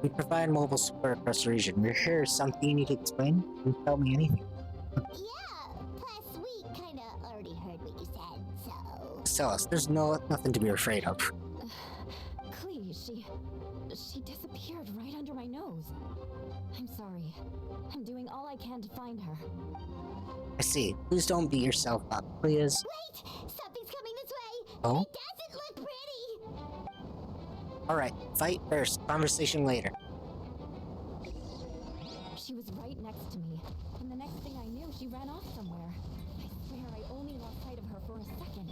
We provide mobile support across the region. We're here. Something you need to explain? You can tell me anything. Yeah, plus we kinda already heard what you said, so... Tell us. There's nothing to be afraid of. Clea, she disappeared right under my nose. I'm sorry. I'm doing all I can to find her. I see. Please don't beat yourself up. Please. Wait! Something's coming this way! Oh? It doesn't look pretty! Alright, fight first. Conversation later. She was right next to me, and the next thing I knew, she ran off somewhere. I swear I only lost sight of her for a second.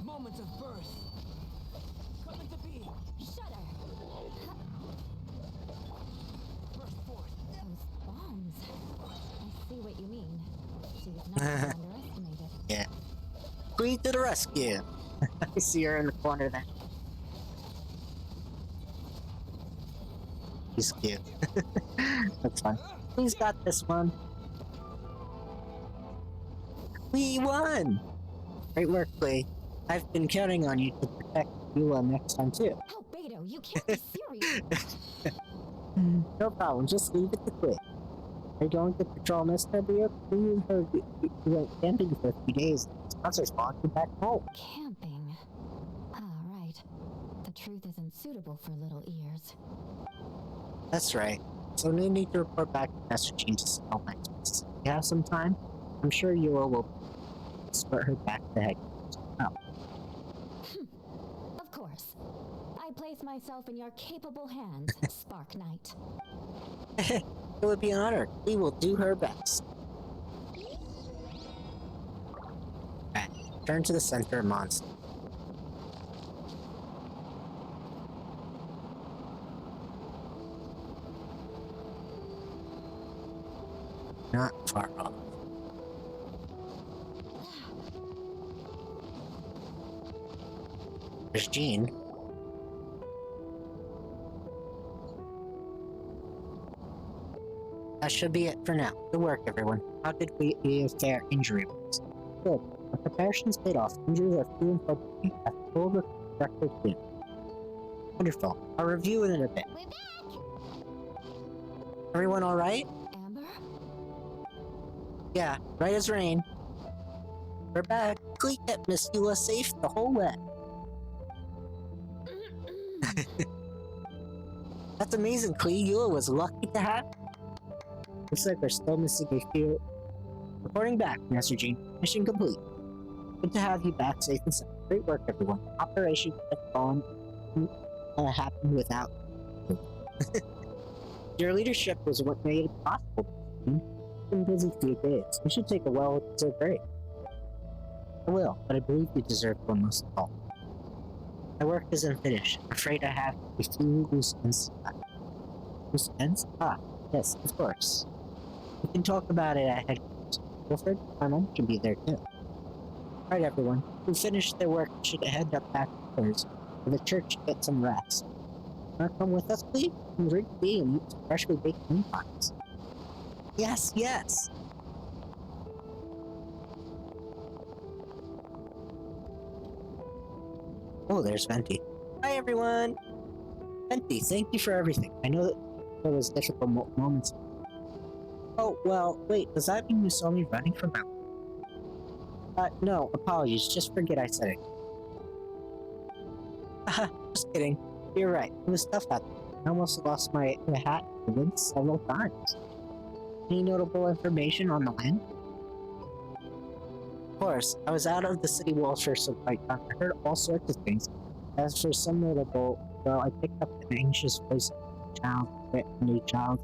Moment of birth. Coming to be. Shudder! Burst forth. Those bombs. I see what you mean. She's not to be underestimated. Yeah. Queen to the rescue! I see her in the corner there. He's cute. That's fun. Queen's got this one. We won! Great work, Clay. I've been counting on you to protect Beulah next time too. Albedo, you can't be serious. No problem, just leave it to Clay. Are you going to patrol Mr. Beulah? We heard you went camping for a few days. Sponsors want you back home. Camping. Ah, right. The truth isn't suitable for little ears. That's right. So we need to report back to Master Jean to settle next week. If you have some time, I'm sure Eula will escort her back to headquarters. Oh. Of course. I place myself in your capable hands, Spark Knight. It would be an honor. We will do her best. Alright, turn to the center of Monster. Not far off. There's Jean. That should be it for now. Good work, everyone. How did we fare injury-wise? Good. Our preparations paid off. Injuries are few and far between. A full record win. Wonderful. I'll review it in a bit. We're back! Everyone alright? Amber? Yeah, right as rain. We're back. Clee kept Miss Eula safe the whole way. That's amazing, Clee. Eula was lucky to have. Looks like we're still missing a few. Reporting back, Master Jean. Mission complete. Good to have you back safe and sound. Great work, everyone. Operation kept on happened without you. Your leadership was what made it possible. You've been busy few days. You should take a well-deserved break. I will, but I believe you deserve one most of all. My work isn't finished. I'm afraid I have a few loose ends. Loose ends? Ah, yes, of course. We can talk about it at headquarters. Wilfred, Carmen should be there too. Alright, everyone. Who finished their work should head up back to quarters for the church to get some rest. Wanna come with us, please? And drink tea and eat some freshly baked meat pies. Yes, yes! Oh, there's Venti. Hi, everyone! Venti, thank you for everything. I know that there was difficult moments. Oh, well, wait, does that mean you saw me running from out? No, apologies, just forget I said it. Haha, just kidding. You're right, it was tough out there. I almost lost my hat in the wind several times. Any notable information on the land? Of course, I was out of the city walls for some time. I heard all sorts of things. As for some notable, well, I picked up an anxious voice of a child, a new child.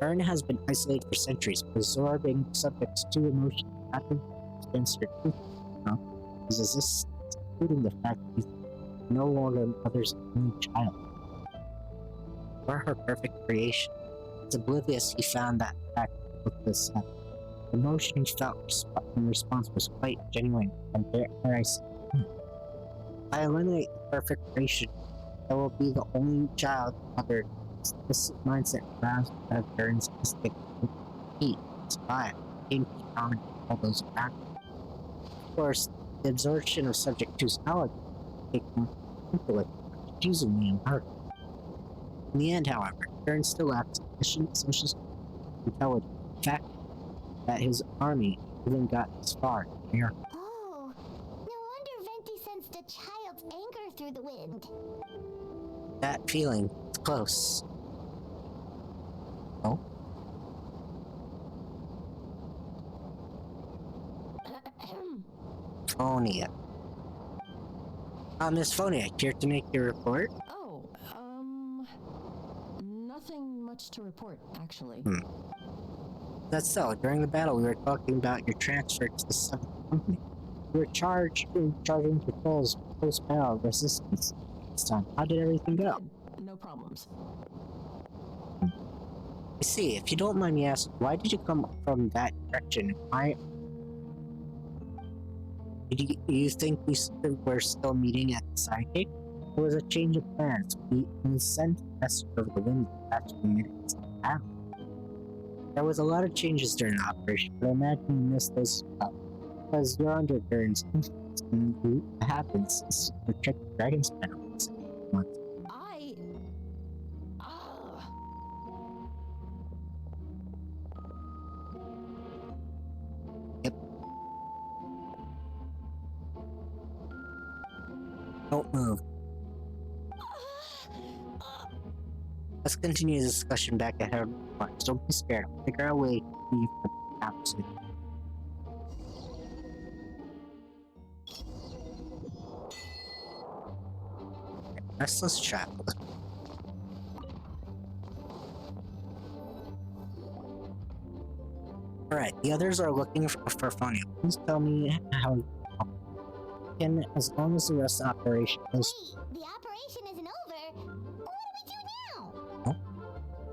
Ern has been isolated for centuries, absorbing subjects to emotion. Nothing against her truth, is this, including the fact that he's no longer mother's only child. Or her perfect creation. It's oblivious he found that fact with this The emotion he felt in response was quite genuine, and there I say, if I eliminate the perfect creation, I will be the only child mother. This mindset aroused out of Ern's mystic heat, inspired, came to common all those around him. Of course, the absorption of subject 2's knowledge take more intellect, choosing me and her. In the end, however, Ern still lacked sufficient social intelligence. In fact, that his army even got as far as America. Oh, no wonder Venti sensed a child's anger through the wind. That feeling is close. Oh? Phonia. Miss Phonia, care to make your report? Oh, nothing much to report, actually. That's so. During the battle, we were talking about your transfer to the 7th Company. You were charging patrols post-battle resistance this time. How did everything go? Good. No problems. I see. If you don't mind me asking, why did you come from that direction? Why? Did you think we were still meeting at the side gate? There was a change of plans. We sent a message over the window after the minutes of the battle. There was a lot of changes during the operation, but I imagine you missed those as well. Because you're under Gurn's influence, and what happens is you check the Dragon's Pen once. Yep. Don't move. Let's continue the discussion back at headquarters. Don't be scared. I'll figure out a way to leave the house. Restless child. Alright, the others are looking for Funny. Please tell me how you can, as long as the rest of the operation is. Wait, the operation isn't over. What do we do now? Oh.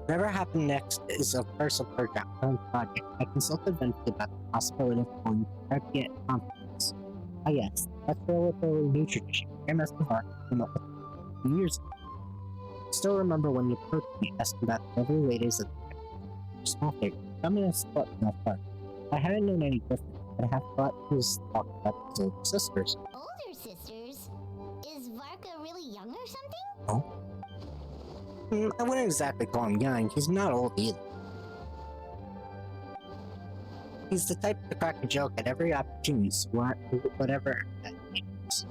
Whatever happened next is a personal project. I consulted Venti about the possibility of going to get confidence. Ah yes, that's a relatively new tradition. Grandmaster Vark came up with it 2 years ago. I still remember when you approached me asking about the lovely ladies of the small favor. Tell me a spot in that part. I hadn't known any different, but I have thought he was talking about his older sisters. Older sisters? Is Varka really young or something? Oh? I wouldn't exactly call him young. He's not old either. He's the type to crack a joke at every opportunity, so whatever that means.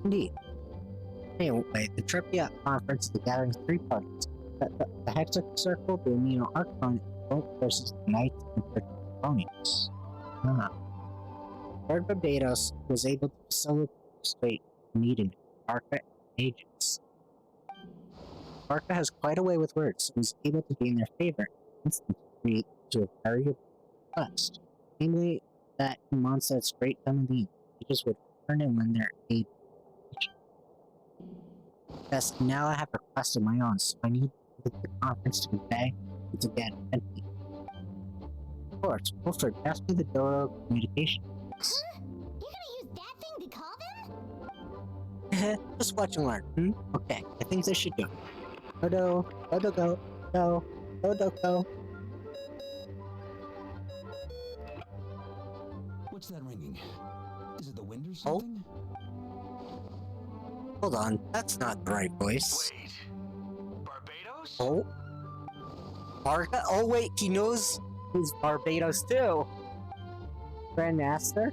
Indeed. Anyway, the Tripia conference is gathering 3 parties. The Hexac Circle, the Amino Archon, versus the Knights and Prounouns. Lord Barbados was able to facilitate the meeting with Barca and agents. Barca has quite a way with words, so he's able to be in their favor and instantly to a very request. Namely, that he wants that straight down the ages would return and lend their aid. Yes, now I have a request of my own, so I need the conference to convey once again empty. Of course, Wolfred, pass me the Dodo communication. Huh? You're gonna use that thing to call them? Just watch and learn, Okay, I think this should do it. Dodo, Dodo go, go, Dodo go. What's that ringing? Is it the wind or something? Hold on, that's not the right voice. Wait. Barbados? Oh? Barca? Oh wait, he knows he's Barbados too. Grandmaster?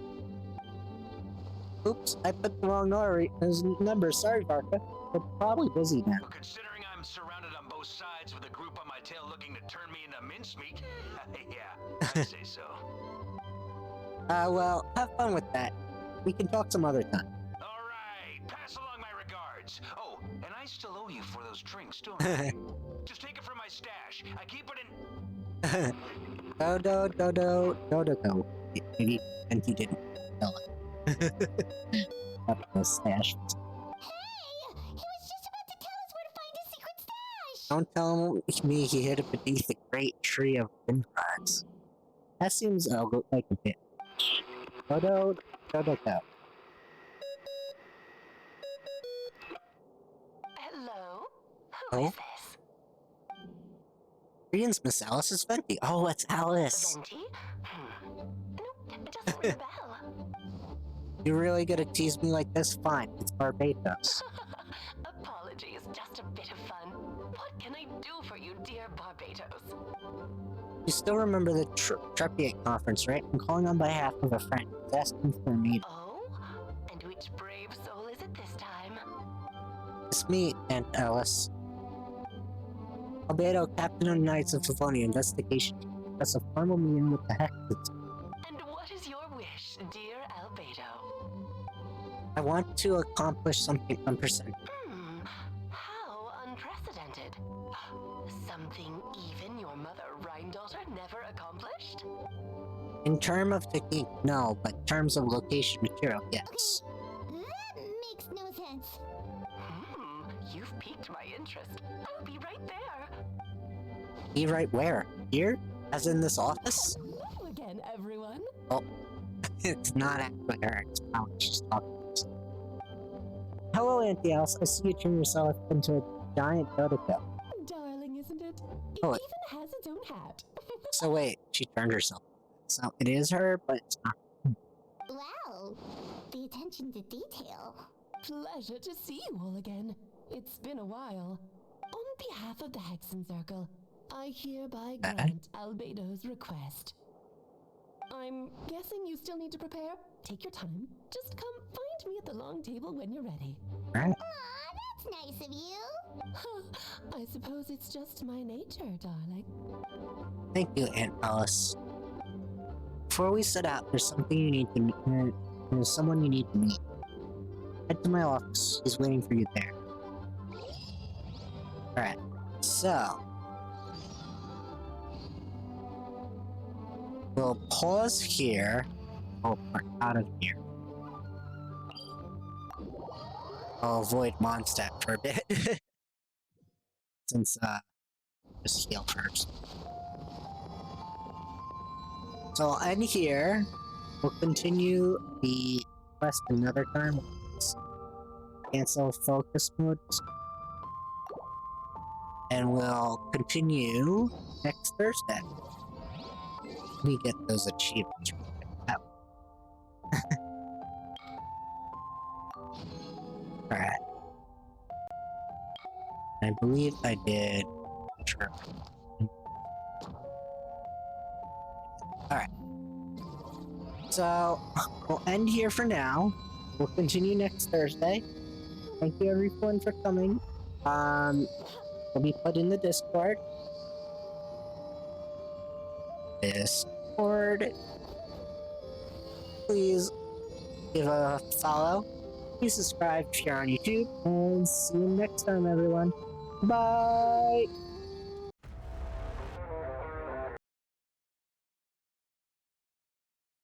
Oops, I put the wrong number. Sorry, Barca. We're probably busy now. Well, considering I'm surrounded on both sides with a group on my tail looking to turn me into mincemeat, yeah, I'd say so. Well, have fun with that. We can talk some other time. Alright, pass along my regards. Oh, and I still owe you for those drinks, don't I? Just take it from my stash. I keep it in... Dodo, go. Maybe Venti didn't tell it. Up the stash. Hey! He was just about to tell us where to find his secret stash! Don't tell me he hid it beneath the great tree of windfrags. That seems like a bit. Dodo, go. Hello? Who is this? Greetings, Miss Alice. It's Venti. Oh, it's Alice. Venti? Nope, it doesn't ring a bell. You're really gonna tease me like this? Fine, it's Barbados. Apologies, just a bit of fun. What can I do for you, dear Barbados? You still remember the Trepiate conference, right? I'm calling on behalf of a friend. He's asking for a meeting. Oh? And which brave soul is it this time? It's me, Aunt Alice. Albedo, Captain of Knights of Livonia Investigation Team. That's a formal meeting with the Hexac. And what is your wish, dear Albedo? I want to accomplish something unprecedented. How unprecedented. Something In terms of technique, no, but in terms of location material, yes. Okay, that makes no sense. You've piqued my interest. I'll be right there. Be right where? Here? As in this office? Hello again, everyone. Oh, it's not actually her. It's probably she's talking to us. Hello, Auntie Alice. I see you turn yourself into a giant dodo. Darling, isn't it? It Oh, even has its own hat. so wait, she turned herself. So it is her, but it's not. Wow, the attention to detail. Pleasure to see you all again. It's been a while. On behalf of the Hexen Circle, I hereby grant Albedo's request. I'm guessing you still need to prepare? Take your time. Just come find me at the long table when you're ready. Right. Aw, that's nice of you. I suppose it's just my nature, darling. Thank you, Aunt Alice. Before we set out, there's something you need to meet. There's someone you need to meet. Head to my office. He's waiting for you there. Alright, so we'll pause here. Oh, we're out of here. I'll avoid Mondstadt for a bit. Since, just heal first. So I'll end here. We'll continue the quest another time. Cancel focus mode. And we'll continue next Thursday. Let me get those achievements right. Alright. I believe I did. Sure. Alright. So, we'll end here for now. We'll continue next Thursday. Thank you everyone for coming. Will be put in the Discord. Please give a follow. Please subscribe if you're on YouTube. And see you next time, everyone. Bye!